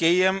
KEM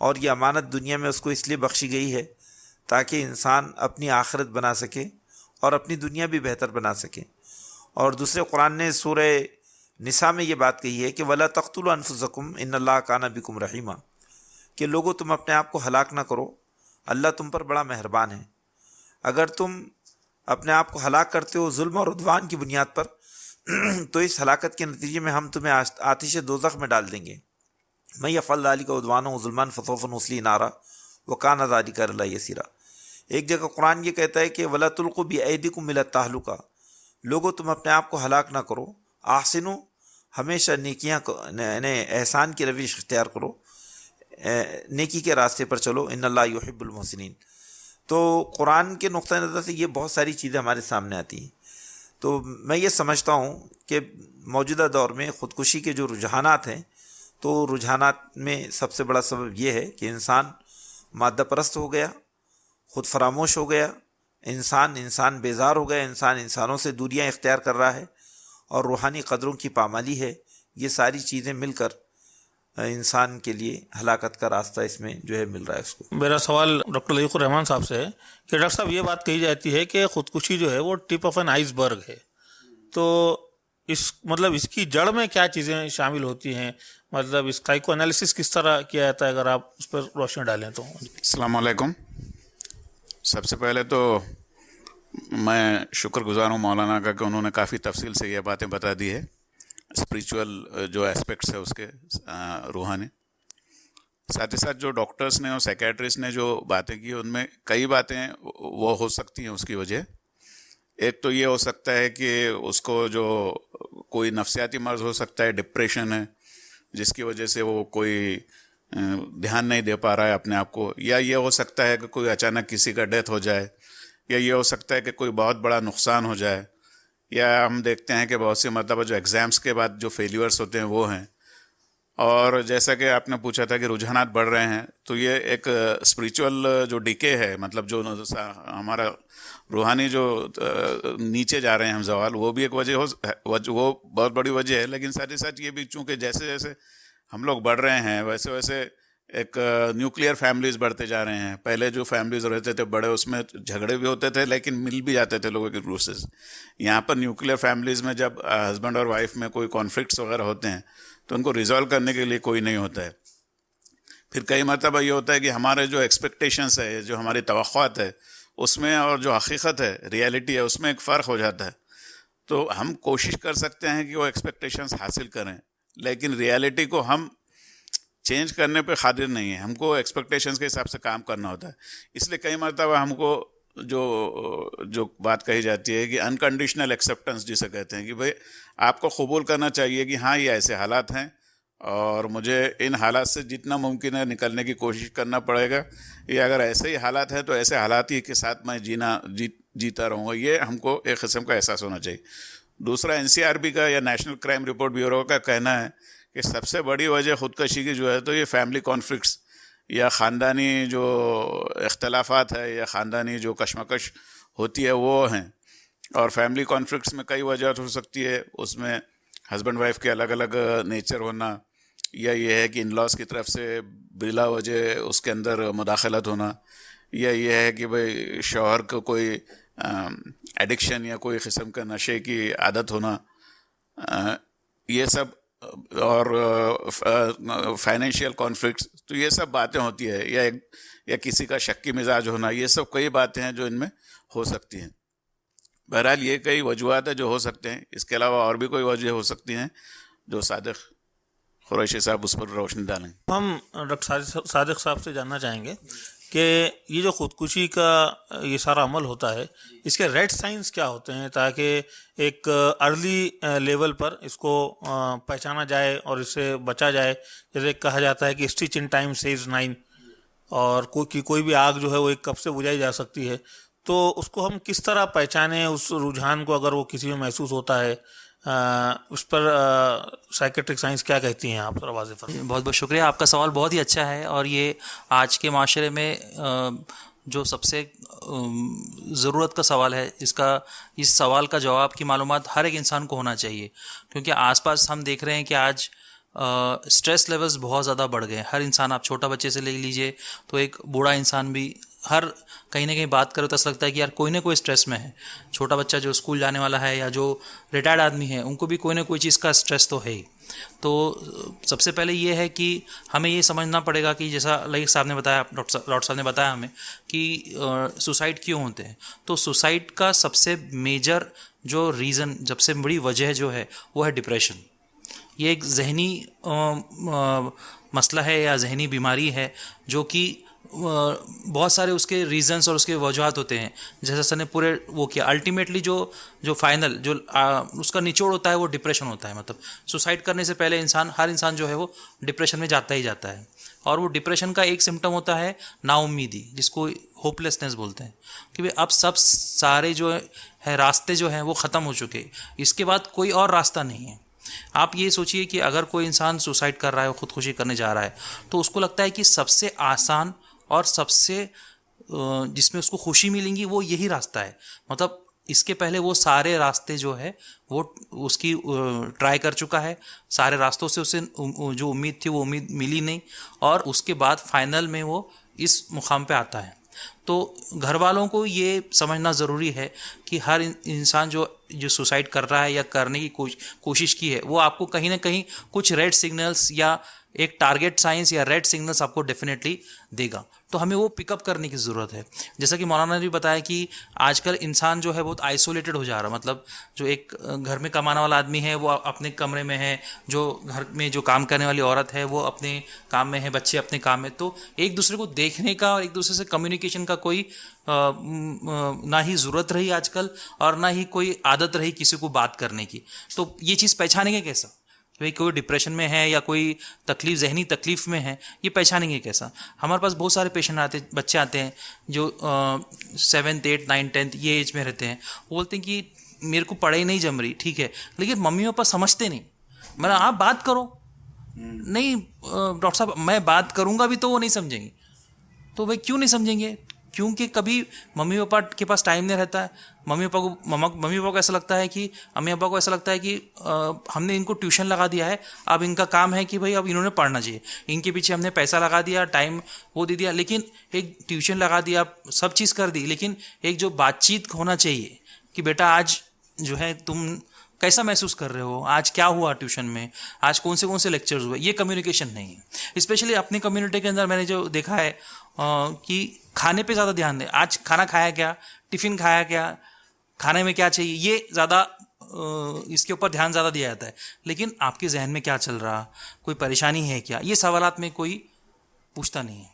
اور یہ امانت دنیا میں اس کو اس لیے بخشی گئی ہے تاکہ انسان اپنی آخرت بنا سکے اور اپنی دنیا بھی بہتر بنا سکے۔ اور دوسرے قرآن نے سورہ نساء میں یہ بات کہی ہے کہ وَلَا تَقْتُلُوا أَنفُسَكُمْ إِنَّ اللَّهَ كَانَ بِكُمْ رَحِيمًا، کہ لوگوں تم اپنے آپ کو ہلاک نہ کرو، اللہ تم پر بڑا مہربان ہے۔ اگر تم اپنے آپ کو ہلاک کرتے ہو ظلم اور عدوان کی بنیاد پر تو اس ہلاکت کے نتیجے میں ہم تمہیں آتش دوزخ میں ڈال دیں گے۔ مَن يَفْعَلْ ذَلِكَ عُدْوَانًا وَظُلْمًا فَسَوْفَ نُصْلِيهِ نَارًا وَكَانَ ذَلِكَ عَلَى اللَّهِ يَسِيرًا۔ ایک جگہ قرآن یہ کہتا ہے کہ وَلَا تُلْقُوا بِأَيْدِيكُمْ إِلَى التَّهْلُكَةِ، لوگوں تم اپنے آپ کو ہلاک نہ کرو، احسنوا، ہمیشہ نیکیاں یعنی احسان کی روش اختیار کرو، نیکی کے راستے پر چلو، ان اللہ یحب المحسنین۔ تو قرآن کے نقطہ نظر سے یہ بہت ساری چیزیں ہمارے سامنے آتی ہیں۔ تو میں یہ سمجھتا ہوں کہ موجودہ دور میں خودکشی کے جو رجحانات ہیں، تو رجحانات میں سب سے بڑا سبب یہ ہے کہ انسان مادہ پرست ہو گیا، خود فراموش ہو گیا، انسان بیزار ہو گیا، انسانوں سے دوریاں اختیار کر رہا ہے، اور روحانی قدروں کی پامالی ہے۔ یہ ساری چیزیں مل کر انسان کے لیے ہلاکت کا راستہ اس میں جو ہے مل رہا ہے اس کو۔ میرا سوال ڈاکٹر لطیف الرحمان صاحب سے ہے کہ ڈاکٹر صاحب یہ بات کہی جاتی ہے کہ خودکشی جو ہے وہ ٹپ آف این آئس برگ ہے، تو اس کی جڑ میں کیا چیزیں شامل ہوتی ہیں؟ مطلب اس سائیکو انالیسس کس طرح کیا جاتا ہے، اگر آپ اس پر روشنی ڈالیں تو۔ السلام علیکم۔ سب سے پہلے تو میں شکر گزار ہوں مولانا کا کہ انہوں نے کافی تفصیل سے یہ باتیں بتا دی ہے، اسپریچول جو اسپیکٹس ہے اس کے روحانی۔ ساتھ ہی ساتھ جو ڈاکٹرز نے اور سائیکیٹرسٹ نے جو باتیں کی ان میں کئی باتیں وہ ہو سکتی ہیں اس کی وجہ۔ ایک تو یہ ہو سکتا ہے کہ اس کو جو کوئی نفسیاتی مرض ہو سکتا ہے، ڈپریشن ہے، جس کی وجہ سے وہ کوئی دھیان نہیں دے پا رہا ہے اپنے آپ کو، یا یہ ہو سکتا ہے کہ کوئی اچانک کسی کا ڈیتھ ہو جائے، یا یہ ہو سکتا ہے کہ کوئی بہت بڑا نقصان ہو جائے، یا ہم دیکھتے ہیں کہ بہت سی مرتبہ جو ایگزامس کے بعد جو فیلیورس ہوتے ہیں وہ ہیں۔ اور جیسا کہ آپ نے پوچھا تھا کہ رجحانات بڑھ رہے ہیں، تو یہ ایک اسپریچول جو ڈیکے ہے، مطلب جو ہمارا روحانی جو نیچے جا رہے ہیں ہم زوال، وہ بھی ایک وہ بہت بڑی وجہ ہے۔ لیکن ساتھ ہی ساتھ یہ بھی چونکہ جیسے جیسے ہم لوگ بڑھ رہے ہیں ویسے ویسے ایک نیوکلیئر فیملیز بڑھتے جا رہے ہیں۔ پہلے جو فیملیز رہتے تھے بڑے، اس میں جھگڑے بھی ہوتے تھے لیکن مل بھی جاتے تھے لوگوں کے روسز۔ یہاں پر نیوکلیئر فیملیز میں جب ہسبینڈ اور وائف میں کوئی کانفلکٹس وغیرہ ہوتے ہیں تو ان کو ریزالو کرنے کے لیے کوئی نہیں ہوتا ہے۔ پھر کئی مرتبہ یہ ہوتا ہے کہ ہمارے جو ایکسپیکٹیشنس ہے، جو ہماری توقعات ہے، اس میں اور جو حقیقت ہے، ریئلٹی ہے، اس میں ایک فرق ہو جاتا ہے۔ تو ہم کوشش کر سکتے ہیں کہ وہ ایکسپیکٹیشنس حاصل کریں، لیکن ریئلٹی کو ہم چینج کرنے پہ قادر نہیں ہیں۔ ہم کو ایکسپیکٹیشنس کے حساب سے کام کرنا ہوتا ہے۔ اس لیے کئی مرتبہ ہم کو جو بات کہی جاتی ہے کہ انکنڈیشنل ایکسیپٹنس جسے کہتے ہیں، کہ بھئی آپ کو قبول کرنا چاہیے کہ ہاں یہ ایسے حالات ہیں اور مجھے ان حالات سے جتنا ممکن ہے نکلنے کی کوشش کرنا پڑے گا، یا اگر ایسے ہی حالات ہیں تو ایسے حالات ہی کے ساتھ میں جیتا رہوں گا۔ یہ ہم کو ایک قسم کا احساس ہونا چاہیے۔ دوسرا NCRB کا یا نیشنل کرائم رپورٹ بیورو کا کہنا ہے کہ سب سے بڑی وجہ خودکشی کی جو ہے تو یہ فیملی کانفلکٹس یا خاندانی جو اختلافات ہے یا خاندانی جو کشمکش ہوتی ہے وہ ہیں۔ اور فیملی کانفلکٹس میں کئی وجہ ہو سکتی ہے، اس میں ہسبینڈ وائف کے الگ الگ نیچر ہونا، یا یہ ہے کہ ان لاز کی طرف سے بلا وجہ اس کے اندر مداخلت ہونا، یا یہ ہے کہ بھئی شوہر کو کوئی ایڈکشن یا کوئی قسم کا نشے کی عادت ہونا، یہ سب، اور فائنینشیل کانفلکٹس، تو یہ سب باتیں ہوتی ہے، یا کسی کا شکی مزاج ہونا، یہ سب کئی باتیں ہیں جو ان میں ہو سکتی ہیں۔ بہرحال یہ کئی وجوہات ہیں جو ہو سکتے ہیں، اس کے علاوہ اور بھی کوئی وجہ ہو سکتی ہیں جو صادق قریشی صاحب اس پر روشنی ڈالیں۔ ہم ڈاکٹر صادق صاحب سے جاننا چاہیں گے کہ یہ جو خودکشی کا یہ سارا عمل ہوتا ہے، اس کے ریڈ سائنس کیا ہوتے ہیں تاکہ ایک ارلی لیول پر اس کو پہچانا جائے اور اس سے بچا جائے؟ جیسے کہا جاتا ہے کہ اسٹچ ان ٹائم سیوز 9، اور کوئی بھی آگ جو ہے وہ ایک کپ سے بجھائی جا سکتی ہے، تو اس کو ہم کس طرح پہچانیں اس رجحان کو اگر وہ کسی میں محسوس ہوتا ہے؟ اس پر سائیکیٹرک سائنس کیا کہتی ہیں آپ؟ ذرا واضح فرمائیں۔ بہت بہت شکریہ، آپ کا سوال بہت ہی اچھا ہے، اور یہ آج کے معاشرے میں جو سب سے ضرورت کا سوال ہے، اس سوال کا جواب کی معلومات ہر ایک انسان کو ہونا چاہیے، کیونکہ آس پاس ہم دیکھ رہے ہیں کہ آج اسٹریس لیولز بہت زیادہ بڑھ گئے ہیں. ہر انسان, آپ چھوٹا بچے سے لے لیجئے تو ایک بوڑھا انسان بھی, ہر کہیں نہ کہیں بات کرو تو ایسا لگتا ہے کہ یار کوئی نہ کوئی اسٹریس میں ہے. چھوٹا بچہ جو اسکول جانے والا ہے یا جو ریٹائرڈ آدمی ہے, ان کو بھی کوئی نہ کوئی چیز کا اسٹریس تو ہے ہی. تو سب سے پہلے یہ ہے کہ ہمیں یہ سمجھنا پڑے گا کہ جیسا لائق صاحب نے بتایا, ڈاکٹر صاحب نے بتایا ہمیں کہ سوسائڈ کیوں ہوتے ہیں. تو سوسائڈ کا سب سے میجر جو ریزن, سب سے بڑی وجہ جو ہے وہ ہے ڈپریشن. یہ ایک ذہنی مسئلہ ہے یا ذہنی بیماری ہے جو کہ بہت سارے اس کے ریزنس اور اس کے وجوہات ہوتے ہیں. جیسا سر نے پورے وہ کیا, الٹیمیٹلی جو فائنل جو اس کا نچوڑ ہوتا ہے وہ ڈپریشن ہوتا ہے. مطلب سوسائڈ کرنے سے پہلے ہر انسان جو ہے وہ ڈپریشن میں جاتا ہی جاتا ہے. اور وہ ڈپریشن کا ایک سمٹم ہوتا ہے نا امیدی, جس کو ہوپلیسنس بولتے ہیں, کہ اب سب سارے جو ہے راستے جو ہیں وہ ختم ہو چکے, اس کے بعد کوئی اور راستہ نہیں ہے. آپ یہ سوچئے کہ اگر کوئی انسان سوسائڈ کر رہا ہے, خودکشی کرنے جا رہا ہے, تو اس کو لگتا ہے کہ سب سے آسان اور سب سے جس میں اس کو خوشی ملیں گی وہ یہی راستہ ہے. مطلب اس کے پہلے وہ سارے راستے جو ہے وہ اس کی ٹرائی کر چکا ہے, سارے راستوں سے اسے جو امید تھی وہ امید ملی نہیں, اور اس کے بعد فائنل میں وہ اس مقام پہ آتا ہے. تو گھر والوں کو یہ سمجھنا ضروری ہے کہ ہر انسان جو سوسائڈ کر رہا ہے یا کرنے کی کوشش کی ہے, وہ آپ کو کہیں نہ کہیں کچھ ریڈ سگنلز یا ایک ٹارگیٹ سائنس یا ریڈ سگنلز آپ کو ڈیفینیٹلی دے گا. تو ہمیں وہ پک اپ کرنے کی ضرورت ہے. جیسا کہ مولانا نے بھی بتایا کہ آج کل انسان جو ہے بہت آئسولیٹڈ ہو جا رہا ہے. مطلب جو ایک گھر میں کمانے والا آدمی ہے وہ اپنے کمرے میں ہے, جو گھر میں جو کام کرنے والی عورت ہے وہ اپنے کام میں ہے, بچے اپنے کام میں. تو ایک دوسرے کو دیکھنے کا اور ایک دوسرے سے کمیونیکیشن کا کوئی نہ ہی ضرورت رہی آج کل, اور نہ ہی کوئی عادت رہی کسی کو بات کرنے کی. تو یہ چیز پہچانیں گے کیسا, کوئی ڈپریشن میں ہے یا کوئی تکلیف, ذہنی تکلیف میں ہے, یہ پہچانیں گے کیسا. ہمارے پاس بہت سارے پیشنٹ آتے, بچے آتے ہیں جو 7th 8th 9th 10th یہ ایج میں رہتے ہیں. وہ بولتے ہیں کہ میرے کو پڑھائی نہیں جم رہی, ٹھیک ہے, لیکن ممی پاپا سمجھتے نہیں. میں نے آپ بات کرو, نہیں ڈاکٹر صاحب میں بات کروں گا بھی تو وہ نہیں سمجھیں گے. تو بھائی کیوں نہیں سمجھیں گے؟ کیونکہ کبھی ممی پاپا کے پاس ٹائم نہیں رہتا ہے. ممی پاپا کو ایسا لگتا ہے کہ امی ابا کو ایسا لگتا ہے کہ ہم نے ان کو ٹیوشن لگا دیا ہے, اب ان کا کام ہے کہ بھائی اب انہوں نے پڑھنا چاہیے, ان کے پیچھے ہم نے پیسہ لگا دیا, ٹائم وہ دے دیا. لیکن ایک ٹیوشن لگا دیا, سب چیز کر دی, لیکن ایک جو بات چیت ہونا چاہیے کہ بیٹا آج جو ہے تم کیسا محسوس کر رہے ہو, آج کیا ہوا ٹیوشن میں, آج کون سے لیکچرز ہوئے, یہ کمیونیکیشن نہیں ہے. اسپیشلی اپنی کمیونٹی کے اندر میں نے جو دیکھا ہے کہ کھانے پہ زیادہ دھیان دیں. آج کھانا کھایا کیا, ٹفن کھایا کیا, کھانے میں کیا چاہیے, یہ زیادہ اس کے اوپر دھیان زیادہ دیا جاتا ہے. لیکن آپ کے ذہن میں کیا چل رہا, کوئی پریشانی ہے کیا, یہ سوالات میں کوئی پوچھتا نہیں ہے.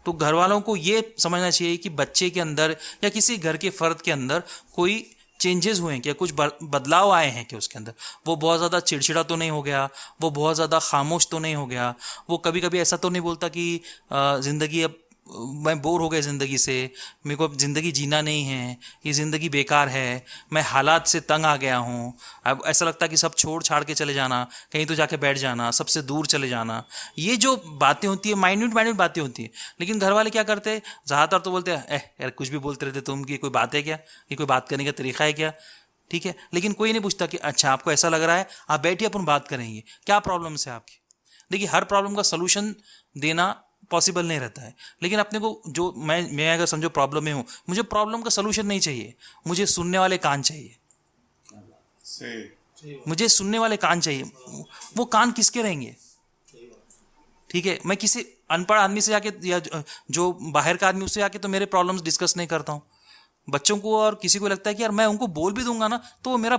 تو گھر والوں کو یہ سمجھنا چاہیے کہ بچے کے اندر یا کسی گھر کے فرد کے اندر کوئی چینجز ہوئے ہیں کیا, کچھ بدلاؤ آئے ہیں کہ اس کے اندر. وہ بہت زیادہ چڑچڑا تو نہیں ہو گیا, وہ بہت زیادہ خاموش تو نہیں ہو گیا, وہ کبھی کبھی ایسا تو نہیں بولتا کہ زندگی اب میں بور ہو گیا زندگی سے, میرے کو اب زندگی جینا نہیں ہے, یہ زندگی بیکار ہے, میں حالات سے تنگ آ گیا ہوں, اب ایسا لگتا ہے کہ سب چھوڑ چھاڑ کے چلے جانا, کہیں تو جا کے بیٹھ جانا, سب سے دور چلے جانا. یہ جو باتیں ہوتی ہیں مائنیوٹ باتیں ہوتی ہیں. لیکن گھر والے کیا کرتے ہیں, زیادہ تر تو بولتے ہیں یار کچھ بھی بولتے رہتے تم, کی کوئی بات ہے کیا, یہ کوئی بات کرنے کا طریقہ ہے کیا, ٹھیک ہے. لیکن کوئی نہیں پوچھتا کہ اچھا آپ کو ایسا لگ رہا ہے, آپ بیٹھیے اپن بات کریں گے, کیا پرابلمس ہے آپ کی. دیکھیے ہر پرابلم کا سلوشن دینا پاسبل نہیں رہتا ہے. لیکن اپنے کو جو میں اگر سمجھو پرابلم میں ہوں, مجھے پرابلم کا سلوشن نہیں چاہیے, مجھے سننے والے کان چاہیے. مجھے سننے والے کان چاہیے. وہ کان کس کے رہیں گے, ٹھیک ہے. میں کسی ان پڑھ آدمی سے جا کے یا جو باہر کا آدمی اس سے جا کے تو میرے پرابلمس ڈسکس نہیں کرتا ہوں. بچوں کو اور کسی کو لگتا ہے کہ یار میں ان کو بول بھی دوں گا نا تو وہ میرا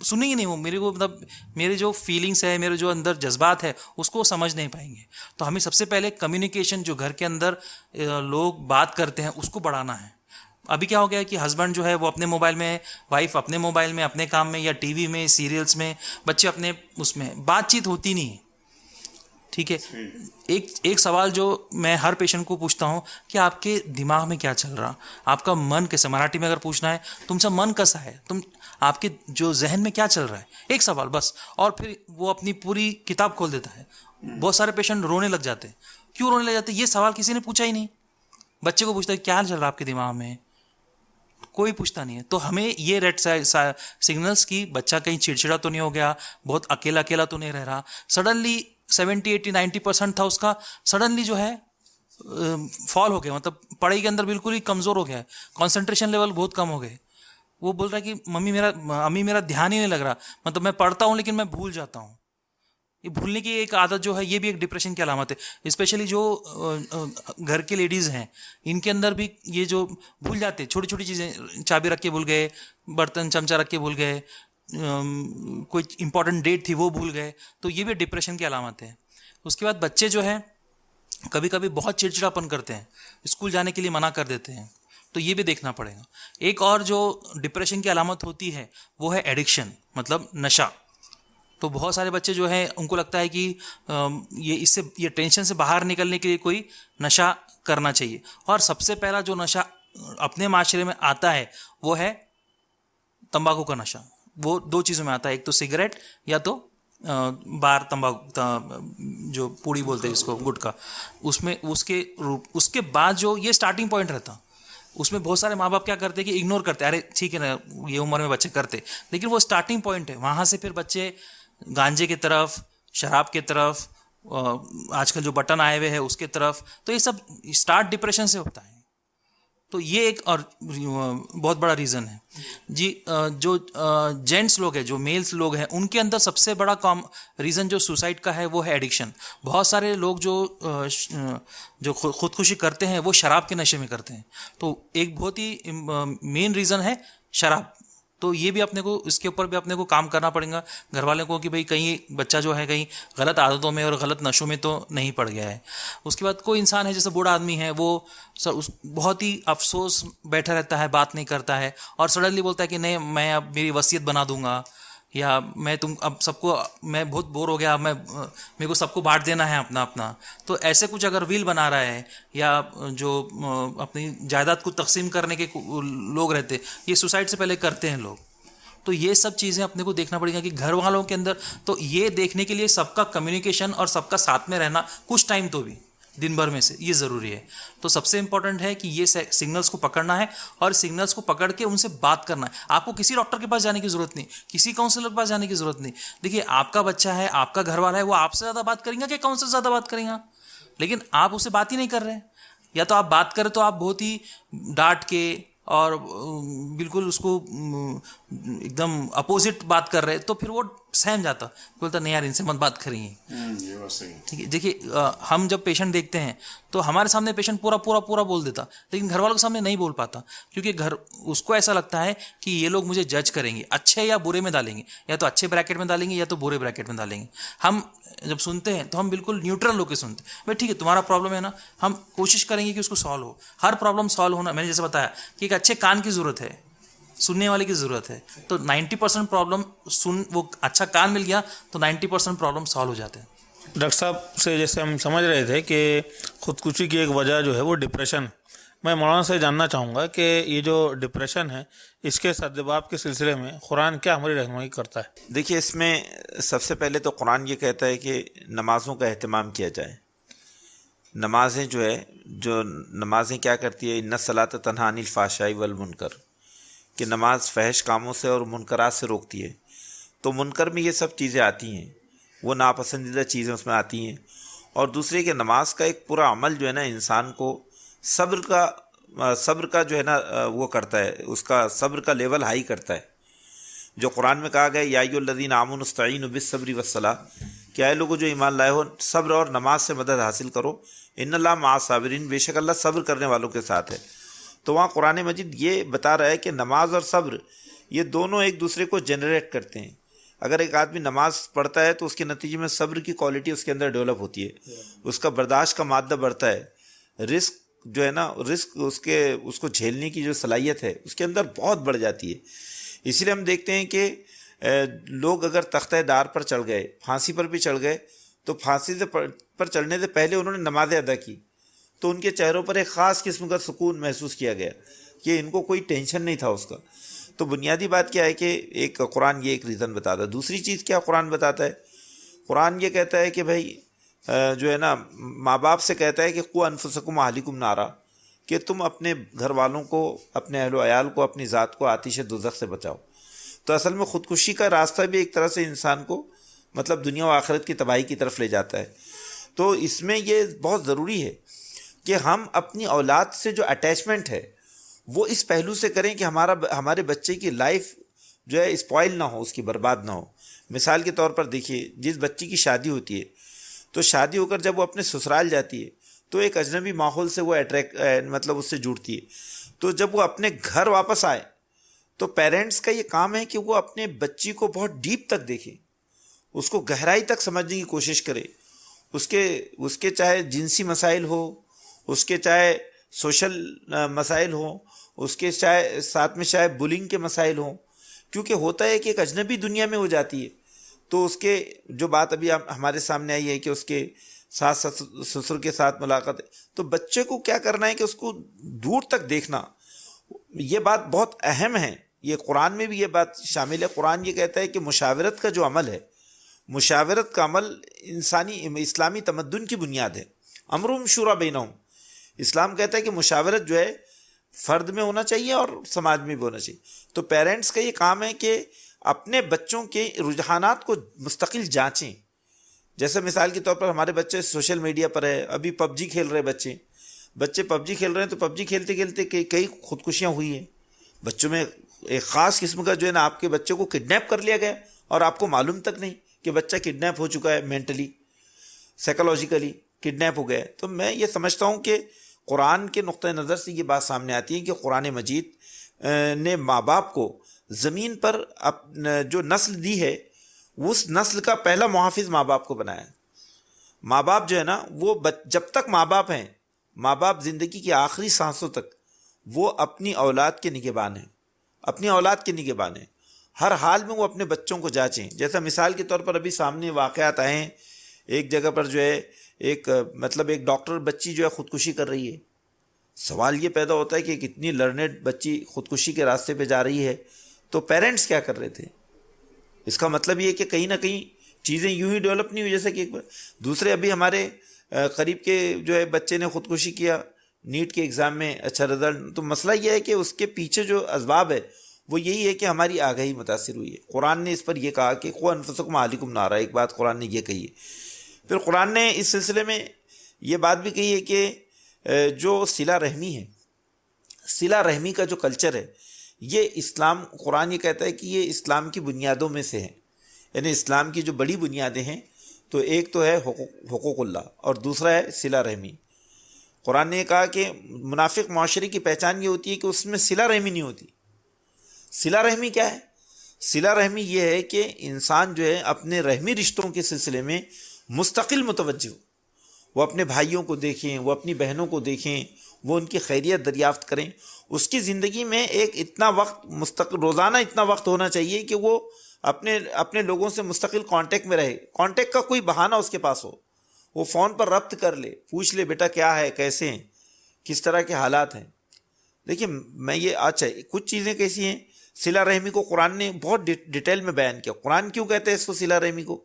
سنیں گے نہیں, وہ میرے کو مطلب میرے جو فیلنگس ہے, میرے جو اندر جذبات ہے اس کو سمجھ نہیں پائیں گے. تو ہمیں سب سے پہلے کمیونیکیشن جو گھر کے اندر لوگ بات کرتے ہیں اس کو بڑھانا ہے. ابھی کیا ہو گیا کہ ہسبینڈ جو ہے وہ اپنے موبائل میں, وائف اپنے موبائل میں, اپنے کام میں یا ٹی وی میں, سیریلس میں, بچے اپنے اس میں, بات چیت ہوتی نہیں ہے, ٹھیک ہے. ایک سوال جو میں ہر پیشنٹ کو پوچھتا ہوں کہ آپ کے دماغ میں کیا چل رہا, آپ کا من کیسا, مراٹھی میں اگر پوچھنا ہے تم سے من کیسا ہے, آپ کے جو ذہن میں کیا چل رہا ہے, ایک سوال بس. اور پھر وہ اپنی پوری کتاب کھول دیتا ہے. بہت سارے پیشنٹ رونے لگ جاتے ہیں. کیوں رونے لگ جاتے ہیں, یہ سوال کسی نے پوچھا ہی نہیں. بچے کو پوچھتا ہے کیا چل رہا ہے آپ کے دماغ میں, کوئی پوچھتا نہیں ہے. تو ہمیں یہ ریڈ سگنلس کی بچہ کہیں چڑچڑا تو نہیں ہو گیا, بہت اکیلا اکیلا تو نہیں رہ رہا, سڈنلی 70-80-90% تھا اس کا, سڈنلی جو ہے فال ہو گیا, مطلب پڑھائی کے اندر بالکل ہی کمزور ہو گیا ہے, کانسنٹریشن لیول بہت کم ہو گئے. وہ بول رہا ہے کہ امی میرا دھیان ہی نہیں لگ رہا, مطلب میں پڑھتا ہوں لیکن میں بھول جاتا ہوں. یہ بھولنے کی ایک عادت جو ہے یہ بھی ایک ڈپریشن کی علامت ہے. اسپیشلی جو گھر کے لیڈیز ہیں ان کے اندر بھی یہ جو بھول جاتے چھوٹی چھوٹی چیزیں, چابی رکھ کے بھول گئے, برتن چمچہ رکھ کے بھول گئے, کوئی امپورٹنٹ ڈیٹ تھی وہ بھول گئے, تو یہ بھی ڈپریشن کی علامت ہے. اس کے بعد بچے جو ہیں کبھی کبھی بہت چڑچڑاپن کرتے ہیں, اسکول جانے کے لیے منع کر دیتے ہیں, تو یہ بھی دیکھنا پڑے گا. ایک اور جو ڈپریشن کی علامت ہوتی ہے وہ ہے ایڈکشن, مطلب نشہ. تو بہت سارے بچے جو ہیں ان کو لگتا ہے کہ یہ ٹینشن سے باہر نکلنے کے لیے کوئی نشہ کرنا چاہیے. اور سب سے پہلا جو نشہ اپنے معاشرے میں آتا ہے وہ ہے تمباکو کا نشہ. وہ دو چیزوں میں آتا ہے, ایک تو سگریٹ یا تو بار تمباکو جو پوڑی بولتے ہیں اس کو, گٹکا. اس میں اس کے بعد جو یہ سٹارٹنگ پوائنٹ رہتا, اس میں بہت سارے ماں باپ کیا کرتے کہ اگنور کرتے, ارے ٹھیک ہے نا یہ عمر میں بچے کرتے, لیکن وہ سٹارٹنگ پوائنٹ ہے. وہاں سے پھر بچے گانجے کی طرف, شراب کی طرف, آج کل جو بٹن آئے ہوئے ہیں اس کے طرف, تو یہ سب سٹارٹ ڈپریشن سے ہوتا ہے. تو یہ ایک اور بہت بڑا ریزن ہے جی. جو جینٹس لوگ ہیں, جو میلس لوگ ہیں, ان کے اندر سب سے بڑا ریزن جو سوسائڈ کا ہے وہ ہے ایڈکشن. بہت سارے لوگ جو خودکشی کرتے ہیں وہ شراب کے نشے میں کرتے ہیں. تو ایک بہت ہی مین ریزن ہے شراب. تو یہ بھی اپنے کو, اس کے اوپر بھی اپنے کو کام کرنا پڑے گا گھر والوں کو کہ بھئی کہیں بچہ جو ہے کہیں غلط عادتوں میں اور غلط نشوں میں تو نہیں پڑ گیا ہے. اس کے بعد کوئی انسان ہے جیسے بوڑھا آدمی ہے, وہ بہت ہی افسوس بیٹھا رہتا ہے, بات نہیں کرتا ہے, اور سڈنلی بولتا ہے کہ نہیں میں اب میری وصیت بنا دوں گا, یا میں اب سب کو, میں بہت بور ہو گیا, میرے کو سب کو بانٹ دینا ہے اپنا. تو ایسے کچھ اگر ویل بنا رہا ہے, یا جو اپنی جائیداد کو تقسیم کرنے کے لوگ رہتے, یہ سوسائڈ سے پہلے کرتے ہیں لوگ. تو یہ سب چیزیں اپنے کو دیکھنا پڑے گا کہ گھر والوں کے اندر, تو یہ دیکھنے کے لیے سب کا کمیونیکیشن اور سب کا ساتھ میں رہنا کچھ ٹائم تو بھی دن بھر میں سے یہ ضروری ہے. تو سب سے امپورٹنٹ ہے کہ یہ سگنلس کو پکڑنا ہے, اور سگنلس کو پکڑ کے ان سے بات کرنا ہے. آپ کو کسی ڈاکٹر کے پاس جانے کی ضرورت نہیں, کسی کاؤنسلر کے پاس جانے کی ضرورت نہیں. دیکھیے آپ کا بچہ ہے, آپ کا گھر والا ہے, وہ آپ سے زیادہ بات کریں گا کہ کاؤنسلر سے زیادہ بات کریں گا, لیکن آپ اس سے بات ہی نہیں کر رہے. یا تو آپ بات کریں تو آپ بہت ہی ڈانٹ کے اور بالکل اس کو ایک دم اپوزٹ بات کر رہے, تو پھر وہ سہم جاتا, بولتا نہیں یار ان سے مت بات کریں گے. ٹھیک ہے, دیکھیے ہم جب پیشنٹ دیکھتے ہیں تو ہمارے سامنے پیشنٹ پورا بول دیتا, لیکن گھر والوں کے سامنے نہیں بول پاتا, کیونکہ اس کو ایسا لگتا ہے کہ یہ لوگ مجھے جج کریں گے, اچھے یا برے میں ڈالیں گے, یا تو اچھے بریکٹ میں ڈالیں گے یا تو برے بریکٹ میں ڈالیں گے. ہم جب سنتے ہیں تو ہم بالکل نیوٹرل ہو کے سنتے ہیں, بھائی ٹھیک ہے تمہارا پرابلم ہے نا, ہم کوشش کریں گے کہ اس کو سالو ہو. ہر پرابلم سالو ہونا, میں نے جیسے بتایا کہ ایک اچھے کان کی ضرورت ہے, سننے والے کی ضرورت ہے. تو 90% پرابلم وہ اچھا کان مل گیا تو 90% پرابلم سالو ہو جاتے ہیں. ڈاکٹر صاحب سے جیسے ہم سمجھ رہے تھے کہ خودکشی کی ایک وجہ جو ہے وہ ڈپریشن. میں مولانا سے جاننا چاہوں گا کہ یہ جو ڈپریشن ہے اس کے سدباب کے سلسلے میں قرآن کیا ہماری رہنمائی کرتا ہے؟ دیکھیے اس میں سب سے پہلے تو قرآن یہ کہتا ہے کہ نمازوں کا اہتمام کیا جائے. نمازیں جو ہے, جو نمازیں کیا کرتی ہے, ان الصلاۃ تنہی عن الفحشاء والمنکر, کہ نماز فحش کاموں سے اور منکرات سے روکتی ہے. تو منکر میں یہ سب چیزیں آتی ہیں, وہ ناپسندیدہ چیزیں اس میں آتی ہیں. اور دوسرے کہ نماز کا ایک پورا عمل جو ہے نا انسان کو صبر کا جو ہے نا وہ کرتا ہے, اس کا صبر کا لیول ہائی کرتا ہے. جو قرآن میں کہا گیا یا ایھا الذین آمنوا استعینوا بالصبر والصلاۃ, کہ اے لوگوں جو ایمان لائے ہو صبر اور نماز سے مدد حاصل کرو, ان اللہ مع الصابرین, بے شک اللہ صبر کرنے والوں کے ساتھ ہے. تو وہاں قرآن مجید یہ بتا رہا ہے کہ نماز اور صبر یہ دونوں ایک دوسرے کو جنریٹ کرتے ہیں. اگر ایک آدمی نماز پڑھتا ہے تو اس کے نتیجے میں صبر کی کوالٹی اس کے اندر ڈیولپ ہوتی ہے, اس کا برداشت کا مادہ بڑھتا ہے, رزق جو ہے نا رزق اس کو جھیلنے کی جو صلاحیت ہے اس کے اندر بہت بڑھ جاتی ہے. اسی لیے ہم دیکھتے ہیں کہ لوگ اگر تختہ دار پر چڑھ گئے, پھانسی پر بھی چڑھ گئے, تو پھانسی پر چڑھنے سے پہلے انہوں نے نمازیں ادا کی تو ان کے چہروں پر ایک خاص قسم کا سکون محسوس کیا گیا کہ ان کو کوئی ٹینشن نہیں تھا اس کا. تو بنیادی بات کیا ہے کہ ایک قرآن یہ ایک ریزن بتاتا ہے. دوسری چیز کیا قرآن بتاتا ہے, قرآن یہ کہتا ہے کہ بھائی جو ہے نا ماں باپ سے کہتا ہے کہ قوا انفسکم اہلیکم نارا, کہ تم اپنے گھر والوں کو، اپنے اہل و عیال کو، اپنی ذات کو آتش دوزخ سے بچاؤ. تو اصل میں خودکشی کا راستہ بھی ایک طرح سے انسان کو مطلب دنیا و آخرت کی تباہی کی طرف لے جاتا ہے. تو اس میں یہ بہت ضروری ہے کہ ہم اپنی اولاد سے جو اٹیچمنٹ ہے وہ اس پہلو سے کریں کہ ہمارے بچے کی لائف جو ہے اسپوائل نہ ہو، اس کی برباد نہ ہو. مثال کے طور پر دیکھیے، جس بچی کی شادی ہوتی ہے تو شادی ہو کر جب وہ اپنے سسرال جاتی ہے تو ایک اجنبی ماحول سے وہ مطلب اس سے جڑتی ہے. تو جب وہ اپنے گھر واپس آئے تو پیرنٹس کا یہ کام ہے کہ وہ اپنے بچی کو بہت ڈیپ تک دیکھیں، اس کو گہرائی تک سمجھنے کی کوشش کرے. اس کے چاہے جنسی مسائل ہو، اس کے چاہے سوشل مسائل ہوں، اس کے چاہے ساتھ میں چاہے بلنگ کے مسائل ہوں. کیونکہ ہوتا ہے کہ ایک اجنبی دنیا میں وہ جاتی ہے تو اس کے جو بات ابھی ہمارے سامنے آئی ہے کہ اس کے ساس سسر کے ساتھ ملاقات ہے، تو بچے کو کیا کرنا ہے کہ اس کو دور تک دیکھنا. یہ بات بہت اہم ہے، یہ قرآن میں بھی یہ بات شامل ہے. قرآن یہ کہتا ہے کہ مشاورت کا جو عمل ہے، مشاورت کا عمل اسلامی تمدن کی بنیاد ہے. امرهم شورا بینہم، اسلام کہتا ہے کہ مشاورت جو ہے فرد میں ہونا چاہیے اور سماج میں بھی ہونا چاہیے. تو پیرنٹس کا یہ کام ہے کہ اپنے بچوں کے رجحانات کو مستقل جانچیں. جیسے مثال کے طور پر ہمارے بچے سوشل میڈیا پر ہے، ابھی پب جی کھیل رہے بچے پب جی کھیل رہے ہیں، تو پب جی کھیلتے کھیلتے کئی خودکشیاں ہوئی ہیں. بچوں میں ایک خاص قسم کا جو ہے نا، آپ کے بچے کو کڈنیپ کر لیا گیا اور آپ کو معلوم تک نہیں کہ بچہ کڈنیپ ہو چکا ہے، مینٹلی سائیکولوجیکلی کڈنیپ ہو گیا. تو میں یہ سمجھتا ہوں کہ قرآن کے نقطہ نظر سے یہ بات سامنے آتی ہے کہ قرآن مجید نے ماں باپ کو زمین پر جو نسل دی ہے، اس نسل کا پہلا محافظ ماں باپ کو بنایا ہے. ماں باپ جو ہے نا، وہ جب تک ماں باپ ہیں، ماں باپ زندگی کی آخری سانسوں تک وہ اپنی اولاد کے نگہبان ہیں، اپنی اولاد کے نگہبان ہیں. ہر حال میں وہ اپنے بچوں کو جانچیں. جیسا مثال کے طور پر ابھی سامنے واقعات آئے ہیں، ایک جگہ پر جو ہے ایک ڈاکٹر بچی جو ہے خودکشی کر رہی ہے. سوال یہ پیدا ہوتا ہے کہ ایک اتنی لرنڈ بچی خودکشی کے راستے پہ جا رہی ہے تو پیرنٹس کیا کر رہے تھے؟ اس کا مطلب یہ کہ کہیں نہ کہیں چیزیں یوں ہی ڈیولپ نہیں ہوئی جیسے کہ دوسرے ابھی ہمارے قریب کے جو ہے بچے نے خودکشی کیا نیٹ کے ایگزام میں، اچھا رزلٹ. تو مسئلہ یہ ہے کہ اس کے پیچھے جو اسباب ہے وہ یہی ہے کہ ہماری آگاہی متاثر ہوئی ہے. قرآن نے اس پر یہ کہا کہ قوا انفسکم اہلیکم نارا، ایک بات قرآن نے یہ کہی ہے. پھر قرآن نے اس سلسلے میں یہ بات بھی کہی ہے کہ جو صلہ رحمی ہے، صلہ رحمی کا جو کلچر ہے، یہ اسلام، قرآن یہ کہتا ہے کہ یہ اسلام کی بنیادوں میں سے ہے. یعنی اسلام کی جو بڑی بنیادیں ہیں تو ایک تو ہے حقوق اللہ اور دوسرا ہے صلہ رحمی. قرآن نے کہا کہ منافق معاشرے کی پہچان یہ ہوتی ہے کہ اس میں صلہ رحمی نہیں ہوتی. صلہ رحمی کیا ہے؟ صلہ رحمی یہ ہے کہ انسان جو ہے اپنے رحمی رشتوں کے سلسلے میں مستقل متوجہ ہو. وہ اپنے بھائیوں کو دیکھیں، وہ اپنی بہنوں کو دیکھیں، وہ ان کی خیریت دریافت کریں. اس کی زندگی میں ایک اتنا وقت روزانہ اتنا وقت ہونا چاہیے کہ وہ اپنے لوگوں سے مستقل کانٹیکٹ میں رہے. کانٹیکٹ کا کوئی بہانہ اس کے پاس ہو، وہ فون پر ربط کر لے، پوچھ لے بیٹا کیا ہے، کیسے ہیں، کس طرح کے حالات ہیں. دیکھیے میں یہ اچھا کچھ چیزیں کیسی ہیں. صلہ رحمی کو قرآن نے بہت ڈیٹیل میں بیان کیا. قرآن کیوں کہتا ہے اس کو صلہ رحمی کو؟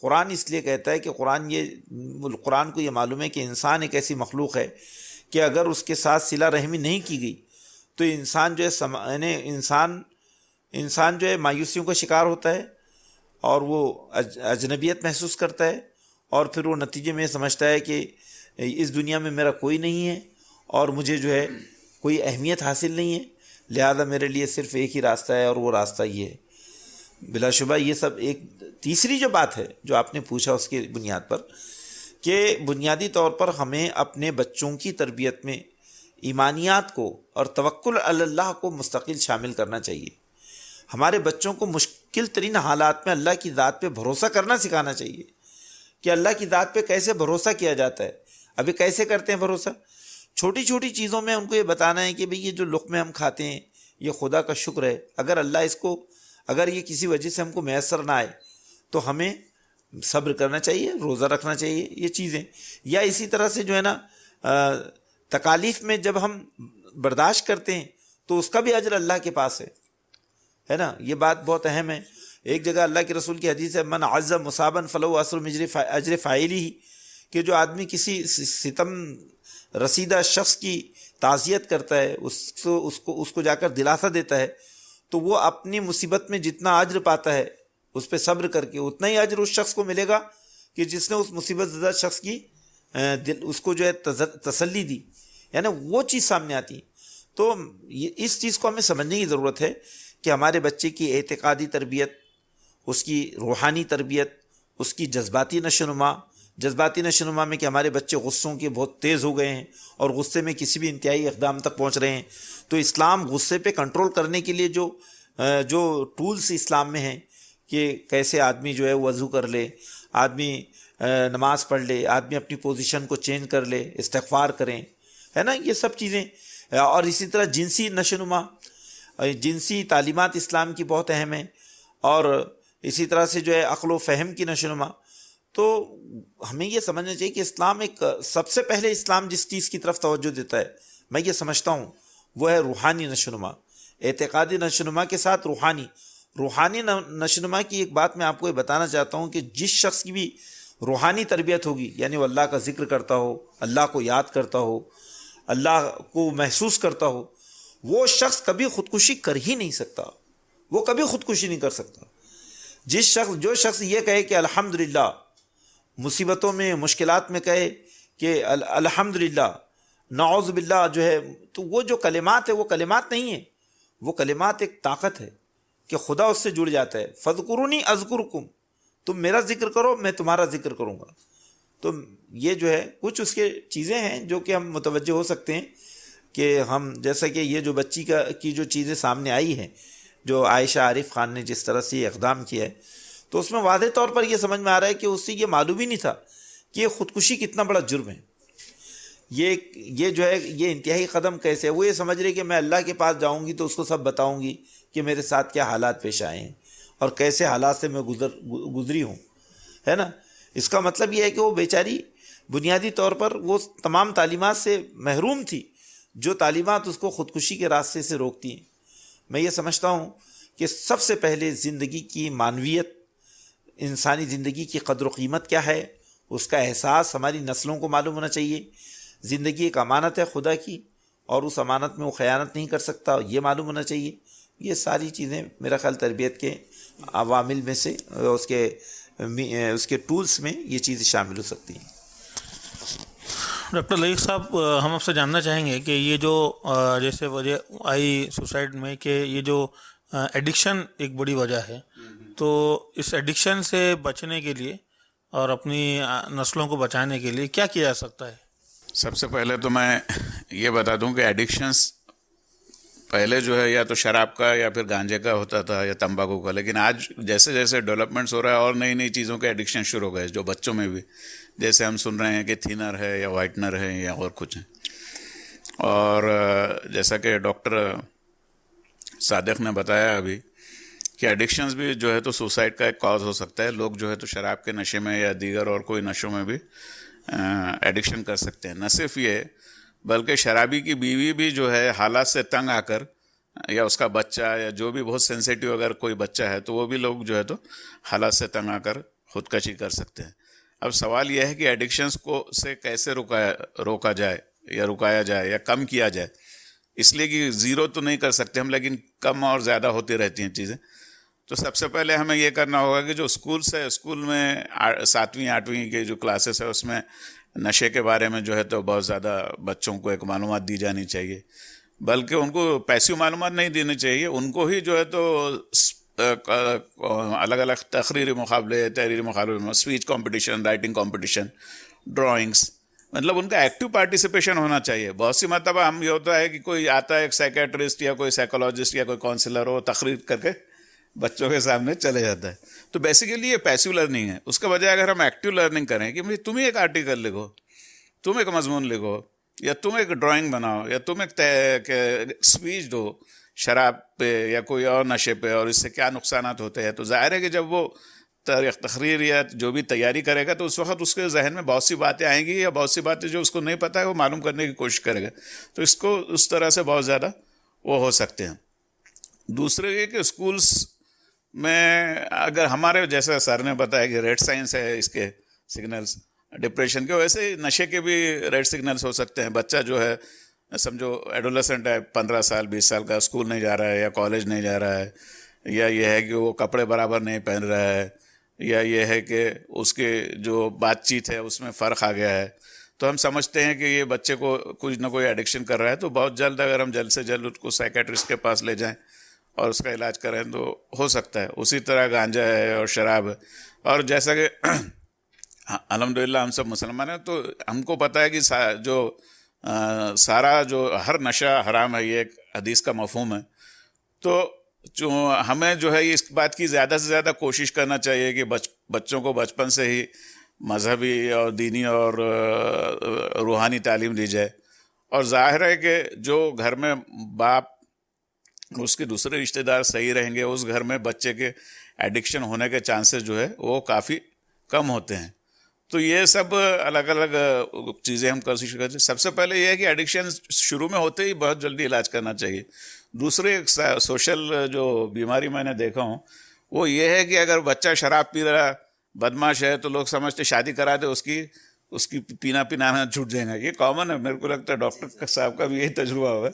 قرآن اس لیے کہتا ہے کہ قرآن کو یہ معلوم ہے کہ انسان ایک ایسی مخلوق ہے کہ اگر اس کے ساتھ صلہ رحمی نہیں کی گئی تو انسان جو ہے انسان جو ہے مایوسیوں کا شکار ہوتا ہے اور وہ اجنبیت محسوس کرتا ہے اور پھر وہ نتیجے میں سمجھتا ہے کہ اس دنیا میں میرا کوئی نہیں ہے اور مجھے جو ہے کوئی اہمیت حاصل نہیں ہے، لہذا میرے لیے صرف ایک ہی راستہ ہے اور وہ راستہ یہ ہے. بلا شبہ یہ سب ایک تیسری جو بات ہے جو آپ نے پوچھا اس کی بنیاد پر کہ بنیادی طور پر ہمیں اپنے بچوں کی تربیت میں ایمانیات کو اور توکل علی اللہ کو مستقل شامل کرنا چاہیے. ہمارے بچوں کو مشکل ترین حالات میں اللہ کی ذات پہ بھروسہ کرنا سکھانا چاہیے کہ اللہ کی ذات پہ کیسے بھروسہ کیا جاتا ہے. ابھی کیسے کرتے ہیں بھروسہ؟ چھوٹی چھوٹی چیزوں میں ان کو یہ بتانا ہے کہ بھئی یہ جو لقمے ہم کھاتے ہیں یہ خدا کا شکر ہے، اگر یہ کسی وجہ سے ہم کو میسر نہ آئے تو ہمیں صبر کرنا چاہیے، روزہ رکھنا چاہیے. یہ چیزیں یا اسی طرح سے جو ہے نا تکالیف میں جب ہم برداشت کرتے ہیں تو اس کا بھی اجر اللہ کے پاس ہے نا. یہ بات بہت اہم ہے. ایک جگہ اللہ کے رسول کی حدیث ہے من عز مصابا فلو اثر اجر فاعلی، کہ جو آدمی کسی ستم رسیدہ شخص کی تعزیت کرتا ہے، اس کو جا کر دلاسا دیتا ہے، تو وہ اپنی مصیبت میں جتنا اجر پاتا ہے اس پہ صبر کر کے اتنا ہی اجر اس شخص کو ملے گا کہ جس نے اس مصیبت زدہ شخص کی اس کو جو ہے تسلی دی، یعنی وہ چیز سامنے آتی. تو اس چیز کو ہمیں سمجھنے کی ضرورت ہے کہ ہمارے بچے کی اعتقادی تربیت، اس کی روحانی تربیت، اس کی جذباتی نشوونما میں کہ ہمارے بچے غصوں کے بہت تیز ہو گئے ہیں اور غصے میں کسی بھی انتہائی اقدام تک پہنچ رہے ہیں. تو اسلام غصے پہ کنٹرول کرنے کے لیے جو ٹولز اسلام میں ہیں کہ کیسے آدمی جو ہے وضو کر لے، آدمی نماز پڑھ لے، آدمی اپنی پوزیشن کو چینج کر لے، استغفار کریں، ہے نا، یہ سب چیزیں. اور اسی طرح جنسی نشوونما، جنسی تعلیمات اسلام کی بہت اہم ہیں، اور اسی طرح سے جو ہے عقل و فہم کی نشوونما. تو ہمیں یہ سمجھنا چاہیے کہ اسلام سب سے پہلے اسلام جس چیز کی طرف توجہ دیتا ہے، میں یہ سمجھتا ہوں وہ ہے روحانی نشوونما. اعتقادی نشوونما کے ساتھ روحانی نشوونما کی ایک بات میں آپ کو یہ بتانا چاہتا ہوں کہ جس شخص کی بھی روحانی تربیت ہوگی، یعنی وہ اللہ کا ذکر کرتا ہو، اللہ کو یاد کرتا ہو، اللہ کو محسوس کرتا ہو، وہ شخص کبھی خودکشی کر ہی نہیں سکتا، وہ کبھی خودکشی نہیں کر سکتا. جو شخص یہ کہے کہ الحمدللہ، مصیبتوں میں مشکلات میں کہے کہ الحمدللہ، نعوذ باللہ جو ہے، تو وہ جو کلمات ہے وہ کلمات نہیں ہیں، وہ کلمات ایک طاقت ہے کہ خدا اس سے جڑ جاتا ہے. فاذکرونی اذکرکم، تم میرا ذکر کرو میں تمہارا ذکر کروں گا. تو یہ جو ہے کچھ اس کے چیزیں ہیں جو کہ ہم متوجہ ہو سکتے ہیں کہ ہم، جیسا کہ یہ جو بچی کی جو چیزیں سامنے آئی ہیں، جو عائشہ عارف خان نے جس طرح سے یہ اقدام کیا ہے، تو اس میں واضح طور پر یہ سمجھ میں آ رہا ہے کہ اس سے یہ معلوم ہی نہیں تھا کہ یہ خودکشی کتنا بڑا جرم ہے. یہ جو ہے یہ انتہائی قدم کیسے ہے. وہ یہ سمجھ رہے کہ میں اللہ کے پاس جاؤں گی تو اس کو سب بتاؤں گی کہ میرے ساتھ کیا حالات پیش آئے ہیں اور کیسے حالات سے میں گزری ہوں، ہے نا. اس کا مطلب یہ ہے کہ وہ بیچاری بنیادی طور پر وہ تمام تعلیمات سے محروم تھی جو تعلیمات اس کو خودکشی کے راستے سے روکتی ہیں. میں یہ سمجھتا ہوں کہ سب سے پہلے زندگی کی معنویت، انسانی زندگی کی قدر و قیمت کیا ہے، اس کا احساس ہماری نسلوں کو معلوم ہونا چاہیے. زندگی ایک امانت ہے خدا کی، اور اس امانت میں وہ خیانت نہیں کر سکتا، یہ معلوم ہونا چاہیے. یہ ساری چیزیں میرا خیال تربیت کے عوامل میں سے، اس کے ٹولز میں یہ چیزیں شامل ہو سکتی ہیں. ڈاکٹر لائق صاحب، ہم آپ سے جاننا چاہیں گے کہ یہ جو جیسے وجہ آئی سوسائڈ میں کہ یہ جو ایڈکشن ایک بڑی وجہ ہے، تو اس ایڈکشن سے بچنے کے لیے اور اپنی نسلوں کو بچانے کے لیے کیا کیا جا سکتا ہے؟ سب سے پہلے تو میں یہ بتا دوں کہ ایڈکشنس پہلے جو ہے یا تو شراب کا یا پھر گانجے کا ہوتا تھا یا تمباکو کا، لیکن آج جیسے جیسے ڈیولپمنٹس ہو رہا ہے اور نئی نئی چیزوں کے ایڈکشن شروع ہو گئے جو بچوں میں بھی، جیسے ہم سن رہے ہیں کہ تھینر ہے یا وائٹنر ہے یا اور کچھ ہے. اور جیسا کہ ڈاکٹر صادق نے بتایا ابھی کہ ایڈکشنز بھی جو ہے تو سوسائڈ کا ایک کاز ہو سکتا ہے. لوگ جو ہے تو شراب کے نشے میں یا دیگر اور کوئی نشوں میں بھی ایڈکشن کر سکتے ہیں. نہ صرف یہ بلکہ شرابی کی بیوی بھی جو ہے حالات سے تنگ آ کر، یا اس کا بچہ یا جو بھی بہت سینسیٹیو اگر کوئی بچہ ہے تو وہ بھی لوگ جو ہے تو حالات سے تنگ آ کر خودکشی کر سکتے ہیں. اب سوال یہ ہے کہ ایڈکشنز کو سے کیسے روکا جائے یا رکایا جائے یا کم کیا جائے. اس لیے کہ زیرو تو نہیں کر سکتے ہم، لیکن کم اور زیادہ ہوتی رہتی ہیں چیزیں. تو سب سے پہلے ہمیں یہ کرنا ہوگا کہ جو اسکولس ہے، اسکول میں 7ویں 8ویں کے جو کلاسز ہے اس میں نشے کے بارے میں جو ہے تو بہت زیادہ بچوں کو ایک معلومات دی جانی چاہیے. بلکہ ان کو پیسیو معلومات نہیں دینی چاہیے، ان کو ہی جو ہے تو الگ الگ تقریری مقابلے، تحریری مقابلے، speech competition, writing competition, drawings, مطلب ان کا ایکٹیو پارٹیسپیشن ہونا چاہیے. بہت سی مرتبہ ہم یہ ہوتا ہے کہ کوئی آتا ہے ایک سائیکیٹرسٹ یا کوئی سائیکولوجسٹ یا کوئی کاؤنسلر ہو، تقریر کر کے بچوں کے سامنے چلے جاتا ہے. تو بیسیکلی یہ پیسیو لرننگ ہے. اس کے بجائے اگر ہم ایکٹیو لرننگ کریں کہ تم ہی ایک آرٹیکل لکھو، تم ایک مضمون لکھو، یا تم ایک ڈرائنگ بناؤ، یا تم ایک اسپیچ دو شراب پہ یا کوئی اور نشے پہ اور اس سے کیا نقصانات ہوتے ہیں، تو ظاہر ہے کہ جب وہ تقریر یا جو بھی تیاری کرے گا تو اس وقت اس کے ذہن میں بہت سی باتیں آئیں گی، یا بہت سی باتیں جو اس کو نہیں پتہ ہے وہ معلوم کرنے کی کوشش کرے گا. تو اس کو اس طرح سے بہت زیادہ وہ ہو سکتے ہیں. دوسرے یہ کہ اسکولس میں اگر ہمارے جیسا سر نے بتایا کہ ریڈ سائنس ہے اس کے سگنلز، ڈپریشن کے. ویسے ہی نشے کے بھی ریڈ سگنلز ہو سکتے ہیں. بچہ جو ہے سمجھو ایڈولیسنٹ ہے, 15 سال 20 سال کا, اسکول نہیں جا رہا ہے یا کالج نہیں جا رہا ہے, یا یہ ہے کہ وہ کپڑے برابر نہیں پہن رہا ہے, یا یہ ہے کہ اس کے جو بات چیت ہے اس میں فرق آ گیا ہے, تو ہم سمجھتے ہیں کہ یہ بچے کو کچھ نہ کوئی ایڈکشن کر رہا ہے. تو بہت جلد اگر ہم جلد سے جلد اس کو سائیکیٹرسٹ کے پاس لے جائیں اور اس کا علاج کریں تو ہو سکتا ہے. اسی طرح گانجا ہے اور شراب ہے. اور جیسا کہ الحمدللہ ہم سب مسلمان ہیں تو ہم کو پتہ ہے کہ جو سارا جو ہر نشہ حرام ہے, یہ ایک حدیث کا مفہوم ہے. تو جو ہمیں جو ہے اس بات کی زیادہ سے زیادہ کوشش کرنا چاہیے کہ بچوں کو بچپن سے ہی مذہبی اور دینی اور روحانی تعلیم دی جائے. اور ظاہر ہے کہ جو گھر میں باپ اس کے دوسرے رشتہ دار صحیح رہیں گے, اس گھر میں بچے کے ایڈکشن ہونے کے چانسز جو ہے وہ کافی کم ہوتے ہیں. تو یہ سب الگ الگ چیزیں ہم کوشش کرتے ہیں. سب سے پہلے یہ ہے کہ ایڈکشن شروع میں ہوتے ہی بہت جلدی علاج کرنا چاہیے. دوسرے سوشل جو بیماری میں نے دیکھا ہوں وہ یہ ہے کہ اگر بچہ شراب پی رہا بدماش ہے تو لوگ سمجھتے شادی کرا دے اس کی پینا چھوٹ جائے گا. یہ کامن ہے, میرے کو لگتا ہے ڈاکٹر صاحب کا بھی یہی تجربہ ہوا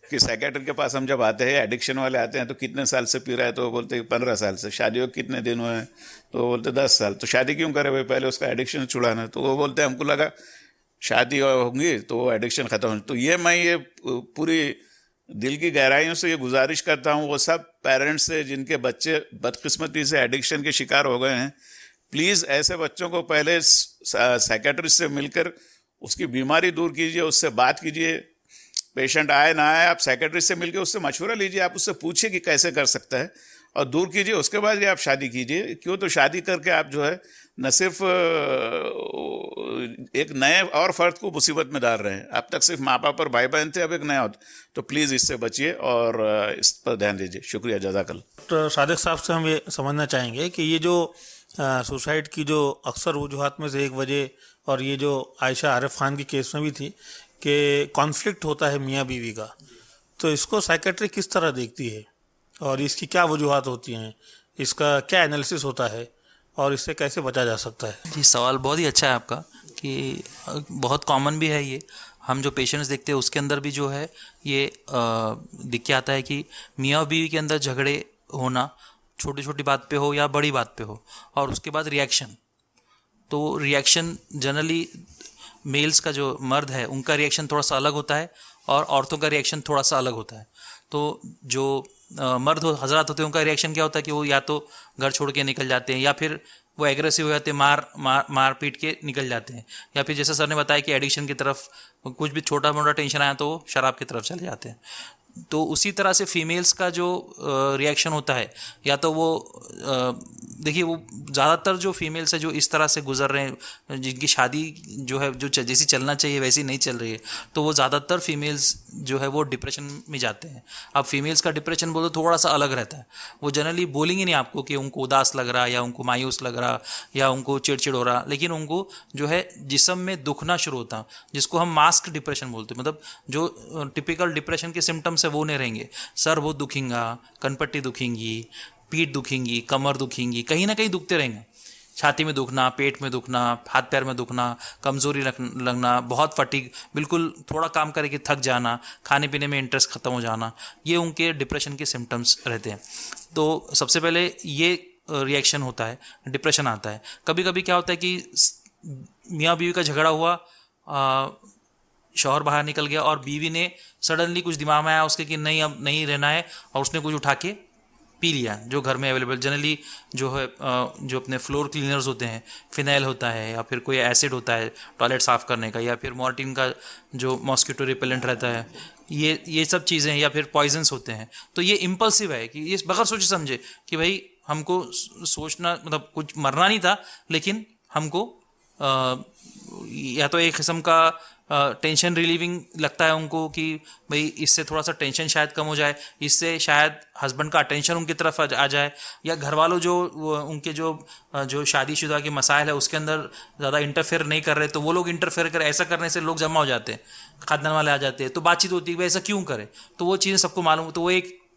کہ سائیکیٹر کے پاس ہم جب آتے ہیں, ایڈکشن والے آتے ہیں, تو کتنے سال سے پی رہا ہے, تو وہ بولتے ہیں 15 سال سے. شادی ہو کتنے دن ہوئے ہیں, تو وہ بولتے 10 سال. تو شادی کیوں کرے بھائی, پہلے اس کا ایڈکشن چھڑانا ہے. تو وہ بولتے ہیں ہم کو لگا شادی ہوں گی تو وہ ایڈکشن ختم ہو. تو میں یہ پوری دل کی گہرائیوں سے یہ گزارش کرتا ہوں وہ سب پیرنٹس سے جن کے بچے بدقسمتی سے ایڈکشن کے شکار ہو گئے ہیں, پلیز ایسے بچوں کو پہلے سائیکیٹرسٹ سے مل کر اس کی بیماری دور کیجیے, اس سے بات کیجیے. پیشنٹ آئے نہ آئے, آپ سائیکیٹرسٹ سے مل کے اس سے مشورہ لیجیے, آپ اس سے پوچھیے کہ کیسے کر سکتا ہے اور دور کیجیے. اس کے بعد یہ آپ شادی کیجیے. کیوں, تو شادی کر کے آپ جو ہے نہ صرف ایک نئے اور فرد کو مصیبت میں ڈال رہے ہیں. اب تک صرف ماں باپ اور بھائی بہن تھے, اب ایک نیا ہوتا. تو پلیز اس سے بچیے اور اس پر دھیان دیجیے. شکریہ, جزاک اللہ. ڈاکٹر صادق صاحب سے ہم یہ سمجھنا چاہیں گے کہ یہ جو سوسائڈ کی جو اکثر وجوہات میں سے ایک وجہ, اور یہ جو عائشہ عارف خان کی کیس میں بھی تھی کہ کانفلکٹ ہوتا ہے میاں بیوی کا, تو اس کو سائیکیٹری کس طرح دیکھتی ہے اور اس کی کیا وجوہات ہوتی ہیں, اس کا کیا انالیسس ہوتا ہے اور اس سے کیسے بچا جا سکتا ہے؟ جی, سوال بہت ہی اچھا ہے آپ کا کہ بہت کامن بھی ہے یہ. ہم جو پیشنٹس دیکھتے ہیں اس کے اندر بھی جو ہے یہ دکھ کے آتا ہے کہ میاں اور بیوی کے اندر جھگڑے ہونا, چھوٹی چھوٹی بات پہ ہو یا بڑی بات پہ ہو, اور اس کے بعد ریئیکشن. تو ریئیکشن جنرلی میلز کا جو مرد ہے ان کا ریئیکشن تھوڑا سا الگ ہوتا ہے اور عورتوں کا ریئیکشن تھوڑا سا الگ ہوتا ہے. تو جو مرد حضرات ہوتے ہیں ان کا ریئیکشن کیا ہوتا ہے کہ وہ یا تو گھر چھوڑ کے نکل جاتے ہیں, یا پھر وہ ایگریسو ہو جاتے ہیں, مار پیٹ کے نکل جاتے ہیں, یا پھر جیسے سر نے بتایا کہ ایڈکشن کی طرف کچھ بھی چھوٹا موٹا ٹینشن آیا تو وہ شراب کی طرف چلے جاتے ہیں. تو اسی طرح سے فیمیلز کا جو ریئیکشن ہوتا ہے, یا تو وہ دیکھیے وہ زیادہ تر جو فیمیلس ہے جو اس طرح سے گزر رہے ہیں, جن کی شادی جو ہے جو جیسی چلنا چاہیے ویسی نہیں چل رہی ہے, تو وہ زیادہ تر فیمیلز جو ہے وہ ڈپریشن میں جاتے ہیں. اب فیمیلز کا ڈپریشن بولو تھوڑا سا الگ رہتا ہے. وہ جنرلی بولیں گے نہیں آپ کو کہ ان کو اداس لگ رہا, یا ان کو مایوس لگ رہا, یا ان کو چڑچڑ ہو رہا, لیکن ان کو جو ہے جسم میں دکھنا شروع ہوتا, جس کو ہم ماسک ڈپریشن بولتے ہیں. مطلب جو ٹپیکل ڈپریشن کے سمٹمس ہے وہ نہیں رہیں گے. سر بہت دکھیں گا, کن پٹی دکھیں گی, پیٹھ دکھیں گی, کمر دکھیں گی, کہیں نہ کہیں دکھتے رہیں گے. چھاتی میں دکھنا, پیٹ میں دکھنا, ہاتھ پیر میں دکھنا, کمزوری لگنا, بہت فٹیگ, بالکل تھوڑا کام کرے کہ تھک جانا, کھانے پینے میں انٹرسٹ ختم ہو جانا, یہ ان کے ڈپریشن کے سمٹمس رہتے ہیں. تو سب سے پہلے یہ ریئیکشن ہوتا ہے, ڈپریشن آتا ہے. کبھی کبھی کیا ہوتا ہے کہ میاں بیوی کا جھگڑا ہوا, شوہر باہر نکل گیا اور بیوی نے سڈنلی کچھ دماغ میں آیا اس کے کہ نہیں اب نہیں رہنا ہے, اور اس نے کچھ اٹھا کے پی لیا جو گھر میں اویلیبل جنرلی جو ہے جو اپنے فلور کلینرز ہوتے ہیں, فینائل ہوتا ہے, یا پھر کوئی ایسڈ ہوتا ہے ٹوائلٹ صاف کرنے کا, یا پھر مورٹین کا جو ماسکیٹو ریپیلنٹ رہتا ہے, یہ سب چیزیں, یا پھر پوائزنس ہوتے ہیں. تو یہ امپلسو ہے کہ یہ بغیر سوچے سمجھے کہ بھائی ہم کو سوچنا مطلب کچھ مرنا نہیں تھا, لیکن ہم کو یا تو ایک قسم کا ٹینشن ریلیونگ لگتا ہے ان کو کہ بھئی اس سے تھوڑا سا ٹینشن شاید کم ہو جائے, اس سے شاید ہسبینڈ کا اٹینشن ان کی طرف آ جائے, یا گھر والوں جو ان کے جو شادی شدہ کے مسائل ہے اس کے اندر زیادہ انٹرفیئر نہیں کر رہے, تو وہ لوگ انٹرفیئر کر, ایسا کرنے سے لوگ جمع ہو جاتے ہیں, خاندان والے آ جاتے ہیں, تو بات چیت ہوتی ہے کہ ایسا کیوں کرے. تو وہ چیزیں سب کو معلوم, تو وہ ایک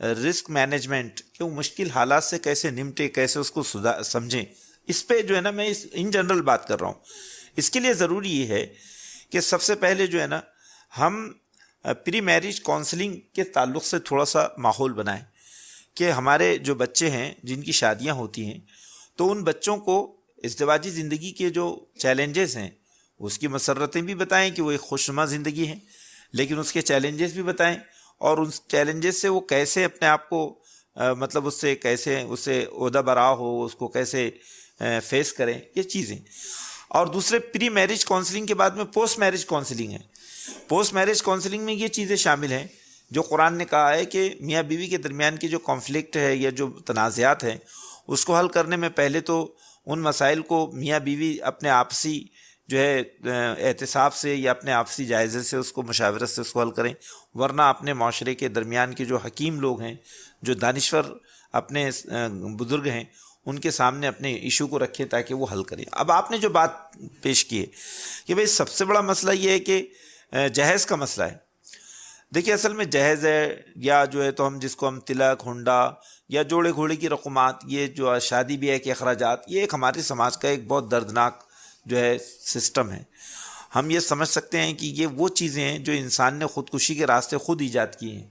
رسک مینجمنٹ کہ وہ مشکل حالات سے کیسے نمٹے، کیسے اس کو سمجھیں، اس پہ جو ہے نا میں ان جنرل بات کر رہا ہوں. اس کے لیے ضروری یہ ہے کہ سب سے پہلے جو ہے نا ہم پری میرج کاؤنسلنگ کے تعلق سے تھوڑا سا ماحول بنائیں کہ ہمارے جو بچے ہیں جن کی شادیاں ہوتی ہیں تو ان بچوں کو ازدواجی زندگی کے جو چیلنجز ہیں اس کی مسرتیں بھی بتائیں کہ وہ ایک خوشنما زندگی ہے، لیکن اس کے چیلنجز بھی بتائیں اور ان چیلنجز سے وہ کیسے اپنے آپ کو مطلب اس سے کیسے اسے عہدہ برا ہو، اس کو کیسے فیس کریں، یہ چیزیں. اور دوسرے پری میرج کاؤنسلنگ کے بعد میں پوسٹ میرج کاؤنسلنگ ہے. پوسٹ میرج کاؤنسلنگ میں یہ چیزیں شامل ہیں جو قرآن نے کہا ہے کہ میاں بیوی کے درمیان کی جو کانفلکٹ ہے یا جو تنازعات ہیں اس کو حل کرنے میں پہلے تو ان مسائل کو میاں بیوی اپنے آپسی جو ہے احتساب سے یا اپنے آپسی جائزے سے اس کو مشاورت سے اس کو حل کریں، ورنہ اپنے معاشرے کے درمیان کے جو حکیم لوگ ہیں، جو دانشور اپنے بزرگ ہیں، ان کے سامنے اپنے ایشو کو رکھیں تاکہ وہ حل کریں. اب آپ نے جو بات پیش کی ہے کہ بھئی سب سے بڑا مسئلہ یہ ہے کہ جہیز کا مسئلہ ہے. دیکھیے اصل میں جہیز ہے یا جو ہے تو ہم جس کو ہم تلک، ہنڈا یا جوڑے گھوڑے کی رقومات، یہ جو شادی بیاہ کے اخراجات، یہ ایک ہمارے سماج کا ایک بہت دردناک جو ہے سسٹم ہے. ہم یہ سمجھ سکتے ہیں کہ یہ وہ چیزیں ہیں جو انسان نے خودکشی کے راستے خود ایجاد کیے ہیں.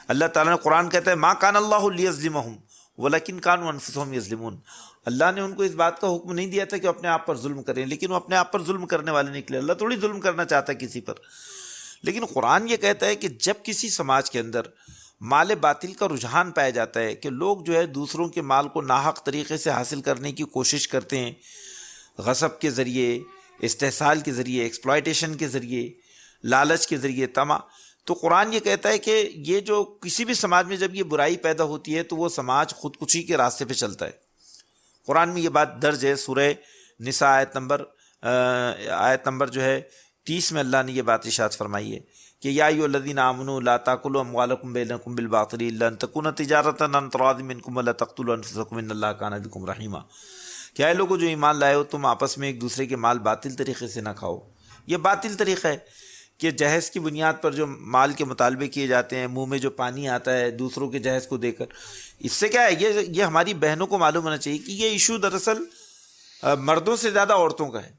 اللہ تعالیٰ نے قرآن کہتا ہے ما کان اللہ لیظلمہم ولکن کانوا انفسہم یظلمون. اللہ نے ان کو اس بات کا حکم نہیں دیا تھا کہ اپنے آپ پر ظلم کریں، لیکن وہ اپنے آپ پر ظلم کرنے والے نکلے. اللہ تھوڑی ظلم کرنا چاہتا کسی پر. لیکن قرآن یہ کہتا ہے کہ جب کسی سماج کے اندر مال باطل کا رجحان پایا جاتا ہے کہ لوگ جو ہے دوسروں کے مال کو ناحق طریقے سے حاصل کرنے کی کوشش کرتے ہیں، غصب کے ذریعے، استحصال کے ذریعے، ایکسپلائٹیشن کے ذریعے، لالچ کے ذریعے، طمع، تو قرآن یہ کہتا ہے کہ یہ جو کسی بھی سماج میں جب یہ برائی پیدا ہوتی ہے تو وہ سماج خودکشی کے راستے پہ چلتا ہے. قرآن میں یہ بات درج ہے. سورہ نساء آیت نمبر جو ہے 30 میں اللہ نے یہ بات ارشاد فرمائی ہے کہ یا ایھا الذین آمنوا لا تاکلوا اموالکم بینکم بالباطل الا ان تکون تجارۃ عن تراض منکم ولا تقتلوا انفسکم ان اللہ کان بکم رحیما. کیا ہے لوگوں جو ایمان لائے ہو تم آپس میں ایک دوسرے کے مال باطل طریقے سے نہ کھاؤ. یہ باطل طریقہ ہے کہ جہیز کی بنیاد پر جو مال کے مطالبے کیے جاتے ہیں، منہ میں جو پانی آتا ہے دوسروں کے جہیز کو دے کر. اس سے کیا ہے یہ ہماری بہنوں کو معلوم ہونا چاہیے کہ یہ ایشو دراصل مردوں سے زیادہ عورتوں کا ہے.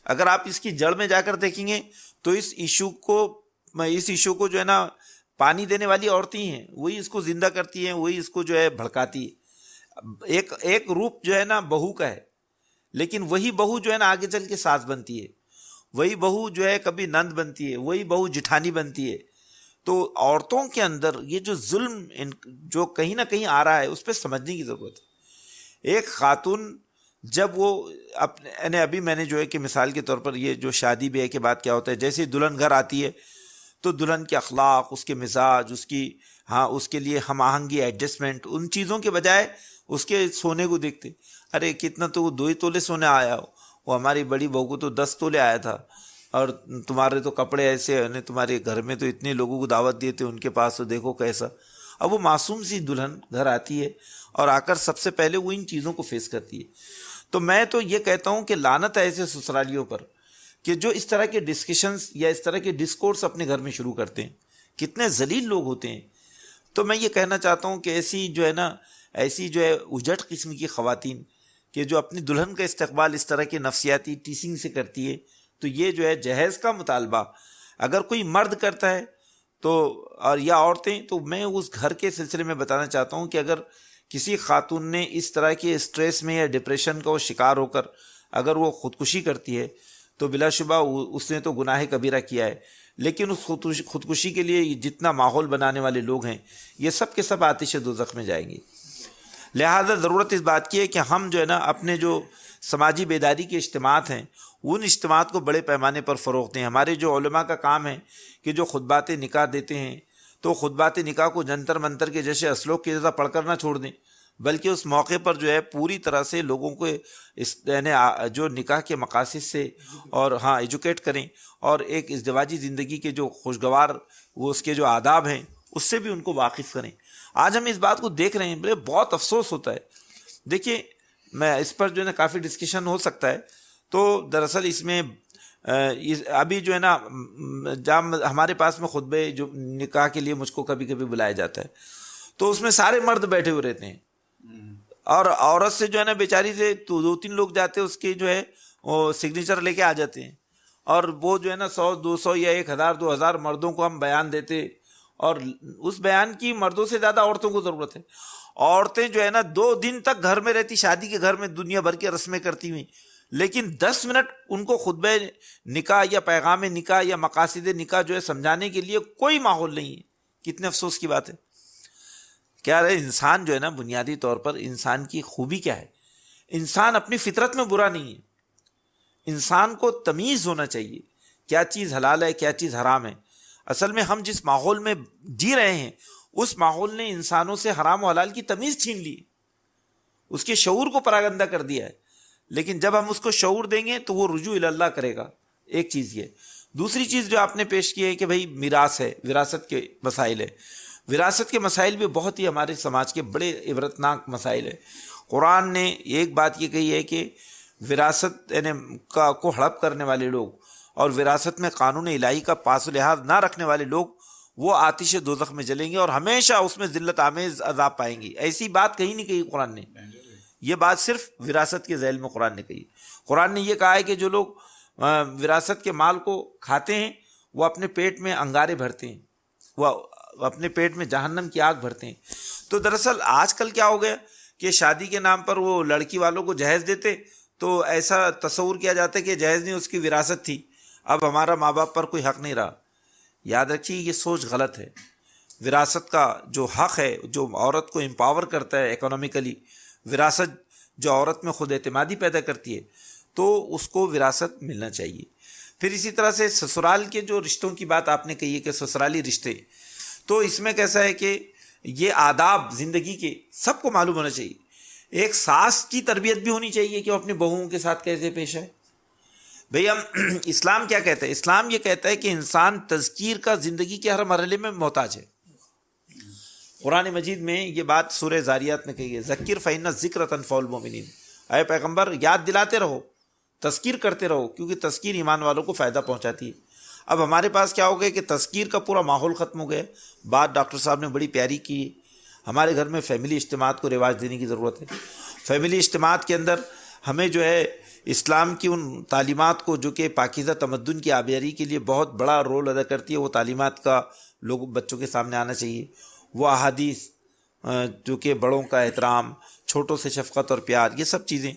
اگر آپ اس کی جڑ میں جا کر دیکھیں گے تو اس ایشو کو جو ہے نا پانی دینے والی عورتیں ہیں، وہی اس کو زندہ کرتی ہیں، وہی اس کو جو ہے بھڑکاتی ہے. ایک روپ جو ہے نا بہو کا ہے، لیکن وہی بہو جو ہے نا آگے چل کے ساس بنتی ہے، وہی بہو جو ہے کبھی نند بنتی ہے، وہی بہو جٹھانی بنتی ہے. تو عورتوں کے اندر یہ جو ظلم جو کہیں نہ کہیں آ رہا ہے اس پہ سمجھنے کی ضرورت ہے. ایک خاتون جب وہ ابھی میں نے جو ہے کہ مثال کے طور پر یہ جو شادی بیاہ کے بعد کیا ہوتا ہے، جیسے دلہن گھر آتی ہے تو دلہن کے اخلاق، اس کے مزاج، اس کے لیے ہم آہنگی، ایڈجسٹمنٹ، ان چیزوں کے بجائے اس کے سونے کو دیکھتے. ارے کتنا تو وہ 2 تولے سونے آیا ہو، وہ ہماری بڑی بہو کو تو 10 تولے آیا تھا، اور تمہارے تو کپڑے ایسے ہیں، تمہارے گھر میں تو اتنے لوگوں کو دعوت دیے تھے، ان کے پاس تو دیکھو کیسا. اب وہ معصوم سی دلہن گھر آتی ہے اور آ کر سب سے پہلے وہ ان چیزوں کو فیس کرتی ہے. تو میں تو یہ کہتا ہوں کہ لعنت ہے ایسے سسرالیوں پر کہ جو اس طرح کے ڈسکشنز یا اس طرح کے ڈسکورس اپنے گھر میں شروع کرتے ہیں. کتنے ذلیل لوگ ہوتے ہیں. تو میں یہ کہنا چاہتا ہوں کہ ایسی جو ہے اجٹ قسم کی خواتین کہ جو اپنی دلہن کا استقبال اس طرح کے نفسیاتی ٹیسنگ سے کرتی ہے، تو یہ جو ہے جہیز کا مطالبہ اگر کوئی مرد کرتا ہے تو اور یا عورتیں، تو میں اس گھر کے سلسلے میں بتانا چاہتا ہوں کہ اگر کسی خاتون نے اس طرح کے اسٹریس میں یا ڈپریشن کا وہ شکار ہو کر اگر وہ خودکشی کرتی ہے تو بلا شبہ اس نے تو گناہ کبیرہ کیا ہے. لیکن اس خودکشی کے لیے جتنا ماحول بنانے والے لوگ ہیں یہ سب کے سب آتش دوزخ میں جائیں گے. لہذا ضرورت اس بات کی ہے کہ ہم جو ہے نا اپنے جو سماجی بیداری کے اجتماعات ہیں ان اجتماعات کو بڑے پیمانے پر فروغ دیں. ہمارے جو علماء کا کام ہے کہ جو خطبات نکاح دیتے ہیں تو خطبات نکاح کو جنتر منتر کے جیسے اسلوب کے جیسا پڑھ کر نہ چھوڑ دیں، بلکہ اس موقع پر جو ہے پوری طرح سے لوگوں کو جو نکاح کے مقاصد سے اور ایجوکیٹ کریں، اور ایک ازدواجی زندگی کے جو خوشگوار وہ اس کے جو آداب ہیں اس سے بھی ان کو واقف کریں. آج ہم اس بات کو دیکھ رہے ہیں، بہت افسوس ہوتا ہے. دیکھیے میں اس پر جو ہے نا کافی ڈسکشن ہو سکتا ہے. تو دراصل اس میں ابھی جو ہے نا جب ہمارے پاس میں خطبے جو نکاح کے لیے مجھ کو کبھی کبھی بلایا جاتا ہے تو اس میں سارے مرد بیٹھے ہوئے رہتے ہیں، اور عورت سے جو ہے نا بیچاری سے تو 2-3 لوگ جاتے اس کے جو ہے وہ سگنیچر لے کے آ جاتے ہیں، اور وہ جو ہے نا 100-200 یا 1000-2000 مردوں کو ہم بیان دیتے، اور اس بیان کی مردوں سے زیادہ عورتوں کو ضرورت ہے۔ عورتیں جو ہے نا 2 دن تک گھر میں رہتی، شادی کے گھر میں دنیا بھر کی رسمیں کرتی ہوئی، لیکن 10 منٹ ان کو خطبہ نکاح یا پیغام نکاح یا مقاصد نکاح جو ہے سمجھانے کے لیے کوئی ماحول نہیں ہے۔ کتنے افسوس کی بات ہے۔ کیا رہے انسان جو ہے نا بنیادی طور پر انسان کی خوبی کیا ہے؟ انسان اپنی فطرت میں برا نہیں ہے، انسان کو تمیز ہونا چاہیے کیا چیز حلال ہے کیا چیز حرام ہے۔ اصل میں ہم جس ماحول میں جی رہے ہیں اس ماحول نے انسانوں سے حرام و حلال کی تمیز چھین لی، اس کے شعور کو پراگندہ کر دیا ہے، لیکن جب ہم اس کو شعور دیں گے تو وہ رجوع اللہ کرے گا۔ ایک چیز یہ۔ دوسری چیز جو آپ نے پیش کی ہے کہ بھئی میراث ہے، وراثت کے مسائل ہے۔ وراثت کے مسائل بھی بہت ہی ہمارے سماج کے بڑے عبرتناک مسائل ہیں۔ قرآن نے ایک بات یہ کہی ہے کہ وراثت یعنی کو ہڑپ کرنے والے لوگ اور وراثت میں قانون الہی کا پاس و لحاظ نہ رکھنے والے لوگ وہ آتش دوزخ میں جلیں گے اور ہمیشہ اس میں ذلت آمیز عذاب پائیں گے۔ ایسی بات کہیں نہیں کہی قرآن نے، یہ بات صرف وراثت کے ذیل میں قرآن نے کہی۔ قرآن نے یہ کہا ہے کہ جو لوگ وراثت کے مال کو کھاتے ہیں وہ اپنے پیٹ میں انگارے بھرتے ہیں، وہ اپنے پیٹ میں جہنم کی آگ بھرتے ہیں۔ تو دراصل آج کل کیا ہو گیا کہ شادی کے نام پر وہ لڑکی والوں کو جہیز دیتے تو ایسا تصور کیا جاتا ہے کہ جہیز نہیں، اس کی وراثت تھی، اب ہمارا ماں باپ پر کوئی حق نہیں رہا۔ یاد رکھیے یہ سوچ غلط ہے۔ وراثت کا جو حق ہے، جو عورت کو امپاور کرتا ہے اکنامکلی، وراثت جو عورت میں خود اعتمادی پیدا کرتی ہے، تو اس کو وراثت ملنا چاہیے۔ پھر اسی طرح سے سسرال کے جو رشتوں کی بات آپ نے کہی ہے کہ سسرالی رشتے، تو اس میں کیسا ہے کہ یہ آداب زندگی کے سب کو معلوم ہونا چاہیے۔ ایک ساس کی تربیت بھی ہونی چاہیے کہ وہ اپنی بہوؤں کے ساتھ کیسے پیش آئے۔ بھئی ہم اسلام کیا کہتا ہے؟ اسلام یہ کہتا ہے کہ انسان تذکیر کا زندگی کے ہر مرحلے میں محتاج ہے۔ قرآن مجید میں یہ بات سورہ زاریات میں کہی ہے، ذکر فإن الذکر تنفع المؤمنین، اے پیغمبر یاد دلاتے رہو، تذکیر کرتے رہو، کیونکہ تذکیر ایمان والوں کو فائدہ پہنچاتی ہے۔ اب ہمارے پاس کیا ہو گیا کہ تذکیر کا پورا ماحول ختم ہو گیا۔ بات ڈاکٹر صاحب نے بڑی پیاری کی، ہمارے گھر میں فیملی اجتماعات کو رواج دینے کی ضرورت ہے۔ فیملی اجتماعات کے اندر ہمیں جو ہے اسلام کی ان تعلیمات کو جو کہ پاکیزہ تمدن کی آبیاری کے لیے بہت بڑا رول ادا کرتی ہے، وہ تعلیمات کا لوگوں بچوں کے سامنے آنا چاہیے۔ وہ احادیث جو کہ بڑوں کا احترام، چھوٹوں سے شفقت اور پیار، یہ سب چیزیں۔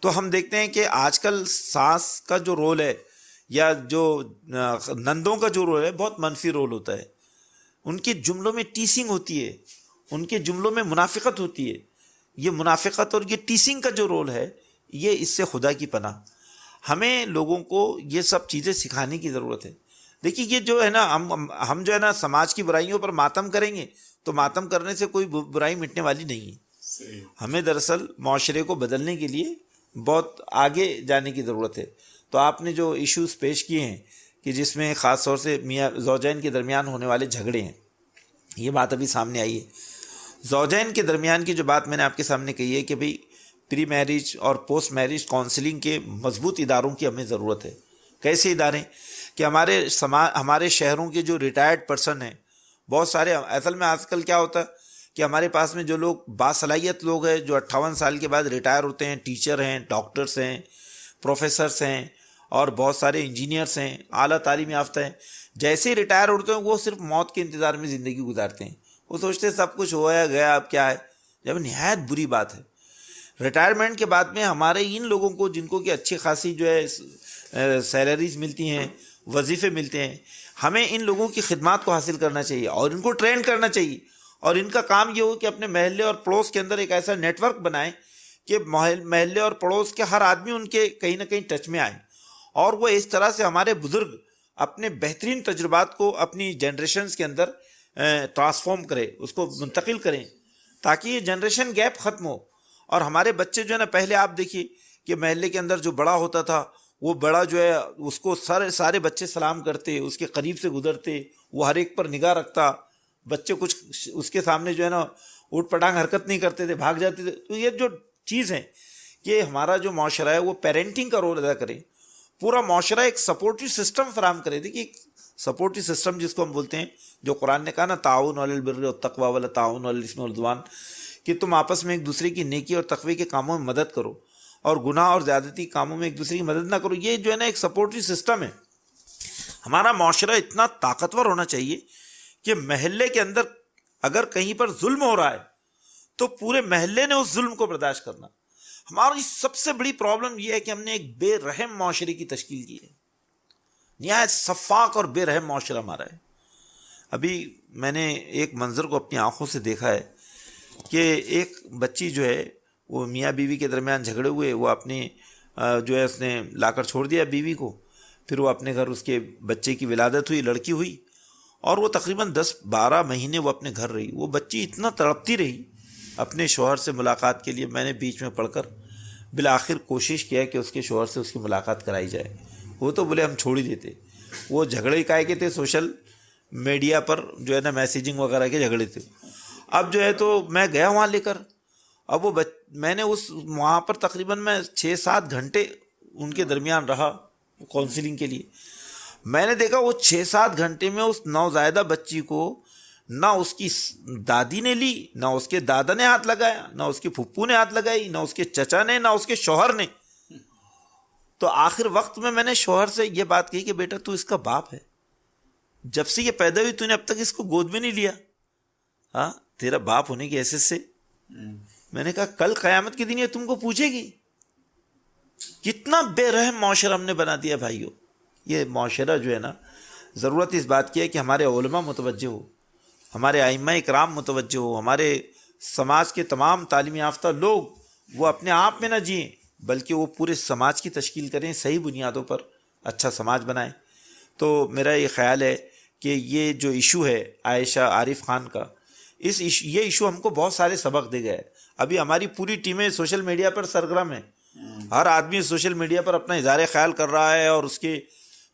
تو ہم دیکھتے ہیں کہ آج کل ساس کا جو رول ہے یا جو نندوں کا جو رول ہے بہت منفی رول ہوتا ہے۔ ان کے جملوں میں ٹیسنگ ہوتی ہے، ان کے جملوں میں منافقت ہوتی ہے۔ یہ منافقت اور یہ ٹیسنگ کا جو رول ہے، یہ اس سے خدا کی پناہ۔ ہمیں لوگوں کو یہ سب چیزیں سکھانے کی ضرورت ہے۔ دیکھیے یہ جو ہے نا ہم جو ہے نا سماج کی برائیوں پر ماتم کریں گے تو ماتم کرنے سے کوئی برائی مٹنے والی نہیں ہے۔ ہمیں دراصل معاشرے کو بدلنے کے لیے بہت آگے جانے کی ضرورت ہے۔ تو آپ نے جو ایشوز پیش کیے ہیں کہ جس میں خاص طور سے میاں زوجین کے درمیان ہونے والے جھگڑے ہیں، یہ بات ابھی سامنے آئی ہے۔ زوجین کے درمیان کی جو بات میں نے آپ کے سامنے کہی ہے کہ بھئی پری میرج اور پوسٹ میرج کونسلنگ کے مضبوط اداروں کی ہمیں ضرورت ہے۔ کیسے ادارے؟ کہ ہمارے شہروں کے جو ریٹائرڈ پرسن ہیں، بہت سارے، اصل میں آج کل کیا ہوتا ہے کہ ہمارے پاس میں جو لوگ باصلاحیت لوگ ہیں جو 58 سال کے بعد ریٹائر ہوتے ہیں، ٹیچر ہیں، ڈاکٹرس ہیں، پروفیسرس ہیں اور بہت سارے انجینئرس ہیں، اعلیٰ تعلیم یافتہ ہیں، جیسے ہی ریٹائر ہوتے ہیں وہ صرف موت کے انتظار میں زندگی گزارتے ہیں۔ وہ سوچتے ہیں سب کچھ ہوا گیا، اب کیا ہے، جب نہایت بری بات ہے۔ ریٹائرمنٹ کے بعد میں ہمارے ان لوگوں کو جن کو کہ اچھی خاصی جو ہے سیلریز ملتی ہیں، وظیفے ملتے ہیں، ہمیں ان لوگوں کی خدمات کو حاصل کرنا چاہیے اور ان کو ٹرین کرنا چاہیے، اور ان کا کام یہ ہو کہ اپنے محلے اور پڑوس کے اندر ایک ایسا نیٹ ورک بنائیں کہ محلے اور پڑوس کے ہر آدمی ان کے کہیں نہ کہیں ٹچ میں آئیں، اور وہ اس طرح سے ہمارے بزرگ اپنے بہترین تجربات کو اپنی جنریشنز کے اندر ٹرانسفارم کریں، اس کو منتقل کریں، تاکہ یہ جنریشن گیپ ختم ہو۔ اور ہمارے بچے جو ہے نا، پہلے آپ دیکھیے کہ محلے کے اندر جو بڑا ہوتا تھا وہ بڑا جو ہے اس کو سارے بچے سلام کرتے، اس کے قریب سے گزرتے، وہ ہر ایک پر نگاہ رکھتا، بچے کچھ اس کے سامنے جو ہے نا اوٹ پٹانگ حرکت نہیں کرتے تھے، بھاگ جاتے تھے۔ تو یہ جو چیز ہے کہ ہمارا جو معاشرہ ہے وہ پیرنٹنگ کا رول ادا کرے، پورا معاشرہ ایک سپورٹو سسٹم فراہم کرے۔ دیکھیے سپورٹی سسٹم جس کو ہم بولتے ہیں، جو قرآن نے کہا نا تعاون علی البر والتقوی ولا تعاون علی الاثم والعدوان، کہ تم آپس میں ایک دوسرے کی نیکی اور تقوی کے کاموں میں مدد کرو اور گناہ اور زیادتی کاموں میں ایک دوسرے کی مدد نہ کرو. یہ جو ہے نا ایک سپورٹی سسٹم ہے. ہمارا معاشرہ اتنا طاقتور ہونا چاہیے کہ محلے کے اندر اگر کہیں پر ظلم ہو رہا ہے تو پورے محلے نے اس ظلم کو برداشت کرنا. ہماری سب سے بڑی پرابلم یہ ہے کہ ہم نے ایک بے رحم معاشرے کی تشکیل کی ہے. نہایت شفاق اور بے رحم معاشرہ ہمارا ہے. ابھی میں نے ایک منظر کو اپنی آنکھوں سے دیکھا ہے کہ ایک بچی جو ہے وہ میاں بیوی کے درمیان جھگڑے ہوئے، وہ اپنی جو ہے اس نے لا کر چھوڑ دیا بیوی کو. پھر وہ اپنے گھر اس کے بچے کی ولادت ہوئی، لڑکی ہوئی، اور وہ تقریباً 10-12 مہینے وہ اپنے گھر رہی. وہ بچی اتنا تڑپتی رہی اپنے شوہر سے ملاقات کے لیے. میں نے بیچ میں پڑھ کر بالآخر کوشش کیا کہ اس کے شوہر سے اس کی ملاقات کرائی جائے. وہ تو بولے ہم چھوڑ ہی دیتے. وہ جھگڑے کائے کے تھے، سوشل میڈیا پر جو ہے نا میسیجنگ وغیرہ کے جھگڑے تھے. اب جو ہے تو میں گیا وہاں لے کر. اب وہ میں نے وہاں پر تقریباً میں 6-7 گھنٹے ان کے درمیان رہا کاؤنسلنگ کے لیے. میں نے دیکھا وہ 6-7 گھنٹے میں اس نوزائیدہ بچی کو نہ اس کی دادی نے لی، نہ اس کے دادا نے ہاتھ لگایا، نہ اس کے پھپھو نے ہاتھ لگائی، نہ اس کے چچا نے، نہ اس کے شوہر نے. تو آخر وقت میں نے شوہر سے یہ بات کہی کہ بیٹا تو اس کا باپ ہے، جب سے یہ پیدا ہوئی تو نے اب تک اس کو گود میں نہیں لیا. ہاں تیرا باپ ہونے کی حیثیت سے. میں نے کہا کل قیامت کے دن یہ تم کو پوچھے گی. کتنا بے رحم معاشرہ ہم نے بنا دیا بھائیو. یہ معاشرہ جو ہے نا، ضرورت اس بات کی ہے کہ ہمارے علماء متوجہ ہو، ہمارے ائمہ اکرام متوجہ ہو، ہمارے سماج کے تمام تعلیم یافتہ لوگ وہ اپنے آپ میں نہ جئیں بلکہ وہ پورے سماج کی تشکیل کریں، صحیح بنیادوں پر اچھا سماج بنائیں. تو میرا یہ خیال ہے کہ یہ جو ایشو ہے عائشہ عارف خان کا، یہ ایشو ہم کو بہت سارے سبق دے گیا ہے. ابھی ہماری پوری ٹیمیں سوشل میڈیا پر سرگرم ہیں. ہر آدمی سوشل میڈیا پر اپنا اظہار خیال کر رہا ہے اور اس کے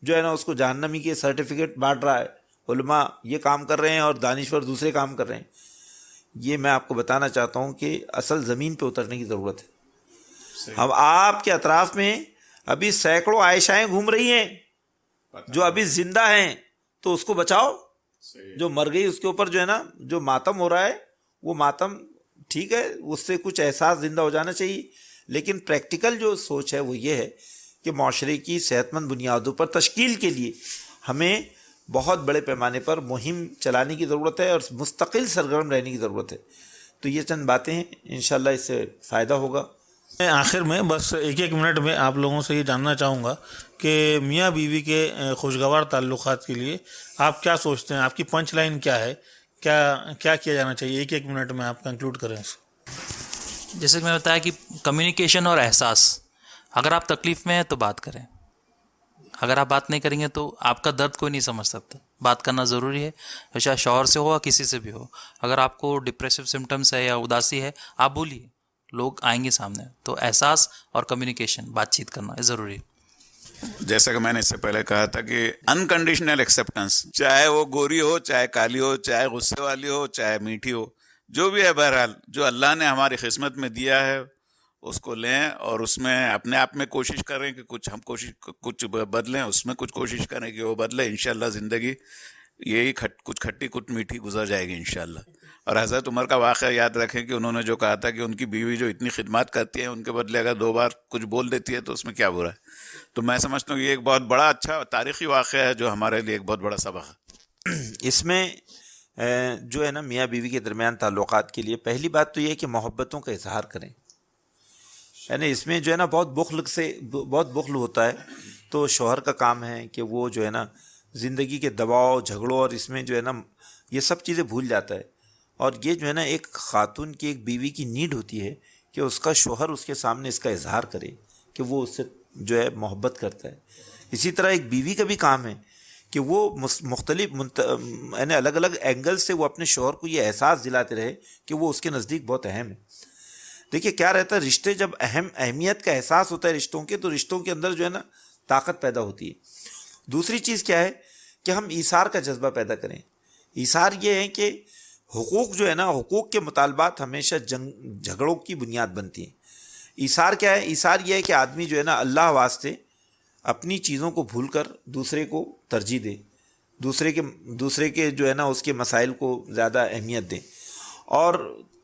جو ہے نا اس کو جہنمی کے سرٹیفکیٹ بانٹ رہا ہے. علماء یہ کام کر رہے ہیں اور دانشور دوسرے کام کر رہے ہیں. یہ میں آپ کو بتانا چاہتا ہوں کہ اصل زمین پہ اترنے کی ضرورت ہے. اب آپ کے اطراف میں ابھی سینکڑوں عائشائیں گھوم رہی ہیں جو ابھی زندہ ہیں، تو اس کو بچاؤ. جو مر گئی اس کے اوپر جو ہے نا جو ماتم ہو رہا ہے وہ ماتم ٹھیک ہے، اس سے کچھ احساس زندہ ہو جانا چاہیے، لیکن پریکٹیکل جو سوچ ہے وہ یہ ہے کہ معاشرے کی صحت مند بنیادوں پر تشکیل کے لیے ہمیں بہت بڑے پیمانے پر مہم چلانے کی ضرورت ہے اور مستقل سرگرم رہنے کی ضرورت ہے. تو یہ چند باتیں ہیں، انشاءاللہ اس سے فائدہ ہوگا. میں آخر میں بس ایک منٹ میں آپ لوگوں سے یہ جاننا چاہوں گا کہ میاں بیوی کے خوشگوار تعلقات کے لیے آپ کیا سوچتے ہیں؟ آپ کی پنچ لائن کیا ہے؟ کیا کیا جانا چاہیے؟ ایک منٹ میں آپ کنکلوڈ کریں اس کو. جیسے کہ میں بتایا کہ کمیونیکیشن اور احساس. اگر آپ تکلیف میں ہیں تو بات کریں. اگر آپ بات نہیں کریں گے تو آپ کا درد کوئی نہیں سمجھ سکتا. بات کرنا ضروری ہے، چاہے شوہر سے ہو یا کسی سے بھی ہو. اگر آپ کو ڈپریسو سمٹمس ہے یا اداسی ہے، آپ بولیے، لوگ آئیں گے سامنے. تو احساس اور کمیونیکیشن، بات چیت کرنا ہے ضروری. جیسا کہ میں نے اس سے پہلے کہا تھا کہ انکنڈیشنل ایکسیپٹنس، چاہے وہ گوری ہو، چاہے کالی ہو، چاہے غصے والی ہو، چاہے میٹھی ہو، جو بھی ہے، بہرحال جو اللہ نے ہماری قسمت میں دیا ہے اس کو لیں اور اس میں اپنے آپ میں کوشش کریں کہ کچھ بدلیں، اس میں کچھ کوشش کریں کہ وہ بدلے. انشاءاللہ زندگی یہی کچھ کھٹی کچھ میٹھی گزر جائے گی انشاءاللہ. اور حضرت عمر کا واقعہ یاد رکھیں کہ انہوں نے جو کہا تھا کہ ان کی بیوی جو اتنی خدمات کرتی ہے ان کے بدلے اگر 2 بار کچھ بول دیتی ہے تو اس میں کیا برا ہے. تو میں سمجھتا ہوں یہ ایک بہت بڑا اچھا تاریخی واقعہ ہے جو ہمارے لیے ایک بہت بڑا سبق ہے. اس میں جو ہے نا میاں بیوی کے درمیان تعلقات کے لیے پہلی بات تو یہ ہے کہ محبتوں کا اظہار کریں. یعنی اس میں جو ہے نا بہت بخل ہوتا ہے. تو شوہر کا کام ہے کہ وہ جو ہے نا زندگی کے دباؤ جھگڑوں اور اس میں جو ہے نا یہ سب چیزیں بھول جاتا ہے. اور یہ جو ہے نا ایک خاتون کی، ایک بیوی کی نیڈ ہوتی ہے کہ اس کا شوہر اس کے سامنے اس کا اظہار کرے کہ وہ اس سے جو ہے محبت کرتا ہے. اسی طرح ایک بیوی کا بھی کام ہے کہ وہ مختلف یعنی الگ الگ اینگل سے وہ اپنے شوہر کو یہ احساس دلاتے رہے کہ وہ اس کے نزدیک بہت اہم ہے. دیکھیے کیا رہتا ہے، رشتے جب اہمیت کا احساس ہوتا ہے رشتوں کے، تو رشتوں کے اندر جو ہے نا طاقت پیدا ہوتی ہے. دوسری چیز کیا ہے کہ ہم ایثار کا جذبہ پیدا کریں. ایثار یہ ہے کہ حقوق جو ہے نا، حقوق کے مطالبات ہمیشہ جھگڑوں کی بنیاد بنتی ہیں. ایثار کیا ہے؟ ایثار یہ ہے کہ آدمی جو ہے نا اللہ واسطے اپنی چیزوں کو بھول کر دوسرے کو ترجیح دے. دوسرے کے جو ہے نا اس کے مسائل کو زیادہ اہمیت دیں. اور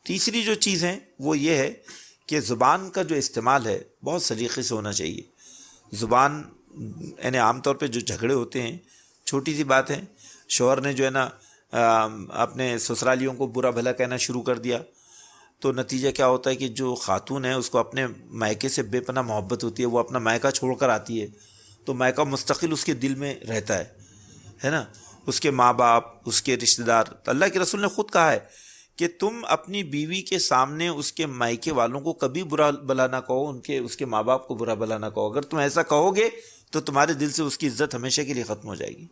تیسری جو چیز ہے وہ یہ ہے کہ زبان کا جو استعمال ہے بہت سلیقے سے ہونا چاہیے. زبان یعنی عام طور پہ جو جھگڑے ہوتے ہیں چھوٹی سی بات ہے، شوہر نے جو ہے نا اپنے سسرالیوں کو برا بھلا کہنا شروع کر دیا تو نتیجہ کیا ہوتا ہے کہ جو خاتون ہے اس کو اپنے مائکے سے بے پناہ محبت ہوتی ہے، وہ اپنا مائکہ چھوڑ کر آتی ہے تو مائکہ مستقل اس کے دل میں رہتا ہے نا. اس کے ماں باپ، اس کے رشتہ دار. تو اللہ کے رسول نے خود کہا ہے کہ تم اپنی بیوی کے سامنے اس کے مائکے والوں کو کبھی برا بھلا نہ کہو، اس کے ماں باپ کو برا بھلا نہ کہو. اگر تم ایسا کہو گے تو تمہارے دل سے اس کی عزت ہمیشہ کے لیے ختم ہو جائے گی.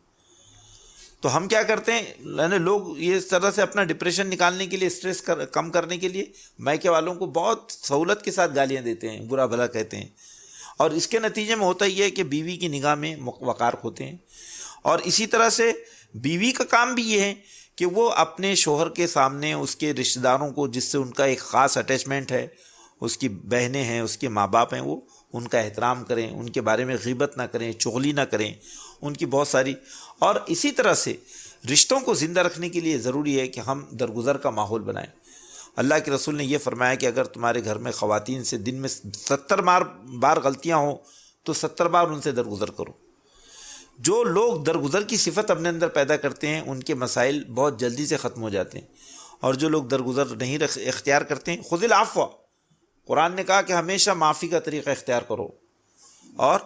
تو ہم کیا کرتے ہیں، یعنی لوگ یہ اس طرح سے اپنا ڈپریشن نکالنے کے لیے، اسٹریس کم کرنے کے لیے مائکے والوں کو بہت سہولت کے ساتھ گالیاں دیتے ہیں، برا بھلا کہتے ہیں، اور اس کے نتیجے میں ہوتا یہ ہے کہ بیوی کی نگاہ میں وقار ہوتے ہیں. اور اسی طرح سے بیوی کا کام بھی یہ ہے کہ وہ اپنے شوہر کے سامنے اس کے رشتہ داروں کو، جس سے ان کا ایک خاص اٹیچمنٹ ہے، اس کی بہنیں ہیں، اس کے ماں باپ ہیں، وہ ان کا احترام کریں، ان کے بارے میں غیبت نہ کریں، چغلی نہ کریں، ان کی بہت ساری. اور اسی طرح سے رشتوں کو زندہ رکھنے کے لیے ضروری ہے کہ ہم درگزر کا ماحول بنائیں. اللہ کے رسول نے یہ فرمایا کہ اگر تمہارے گھر میں خواتین سے دن میں 70 بار غلطیاں ہوں تو 70 بار ان سے درگزر کرو. جو لوگ درگزر کی صفت اپنے اندر پیدا کرتے ہیں ان کے مسائل بہت جلدی سے ختم ہو جاتے ہیں، اور جو لوگ درگزر نہیں اختیار کرتے ہیں، خذ العفو، قرآن نے کہا کہ ہمیشہ معافی کا طریقہ اختیار کرو، اور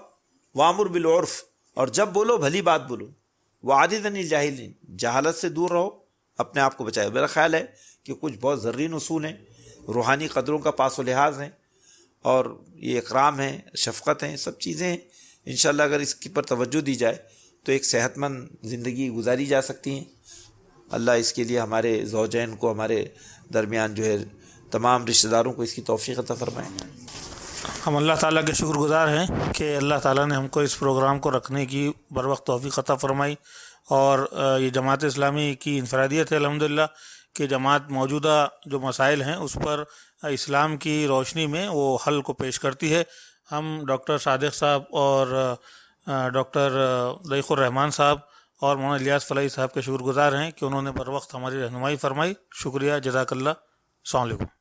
وامر بالعرف، اور جب بولو بھلی بات بولو، وعرض عن الجاہلین، جہالت سے دور رہو، اپنے آپ کو بچائے. میرا خیال ہے کہ کچھ بہت زرعی اصول ہیں، روحانی قدروں کا پاس و لحاظ ہیں، اور یہ اکرام ہے، شفقت ہیں، سب چیزیں ہیں. انشاءاللہ اگر اس کی پر توجہ دی جائے تو ایک صحت مند زندگی گزاری جا سکتی ہیں. اللہ اس کے لیے ہمارے زوجین کو، ہمارے درمیان جو ہے تمام رشتہ داروں کو اس کی توفیق عطا فرمائیں. ہم اللہ تعالیٰ کے شکر گزار ہیں کہ اللہ تعالیٰ نے ہم کو اس پروگرام کو رکھنے کی بر وقت توفیق عطا فرمائی، اور یہ جماعت اسلامی کی انفرادیت ہے الحمدللہ کہ جماعت موجودہ جو مسائل ہیں اس پر اسلام کی روشنی میں وہ حل کو پیش کرتی ہے. ہم ڈاکٹر صادق صاحب اور ڈاکٹر ضیق الرحمان صاحب اور مولانا الیاس فلاحی صاحب کے شکر گزار ہیں کہ انہوں نے بر وقت ہماری رہنمائی فرمائی. شکریہ، جزاک اللہ. السلام علیکم.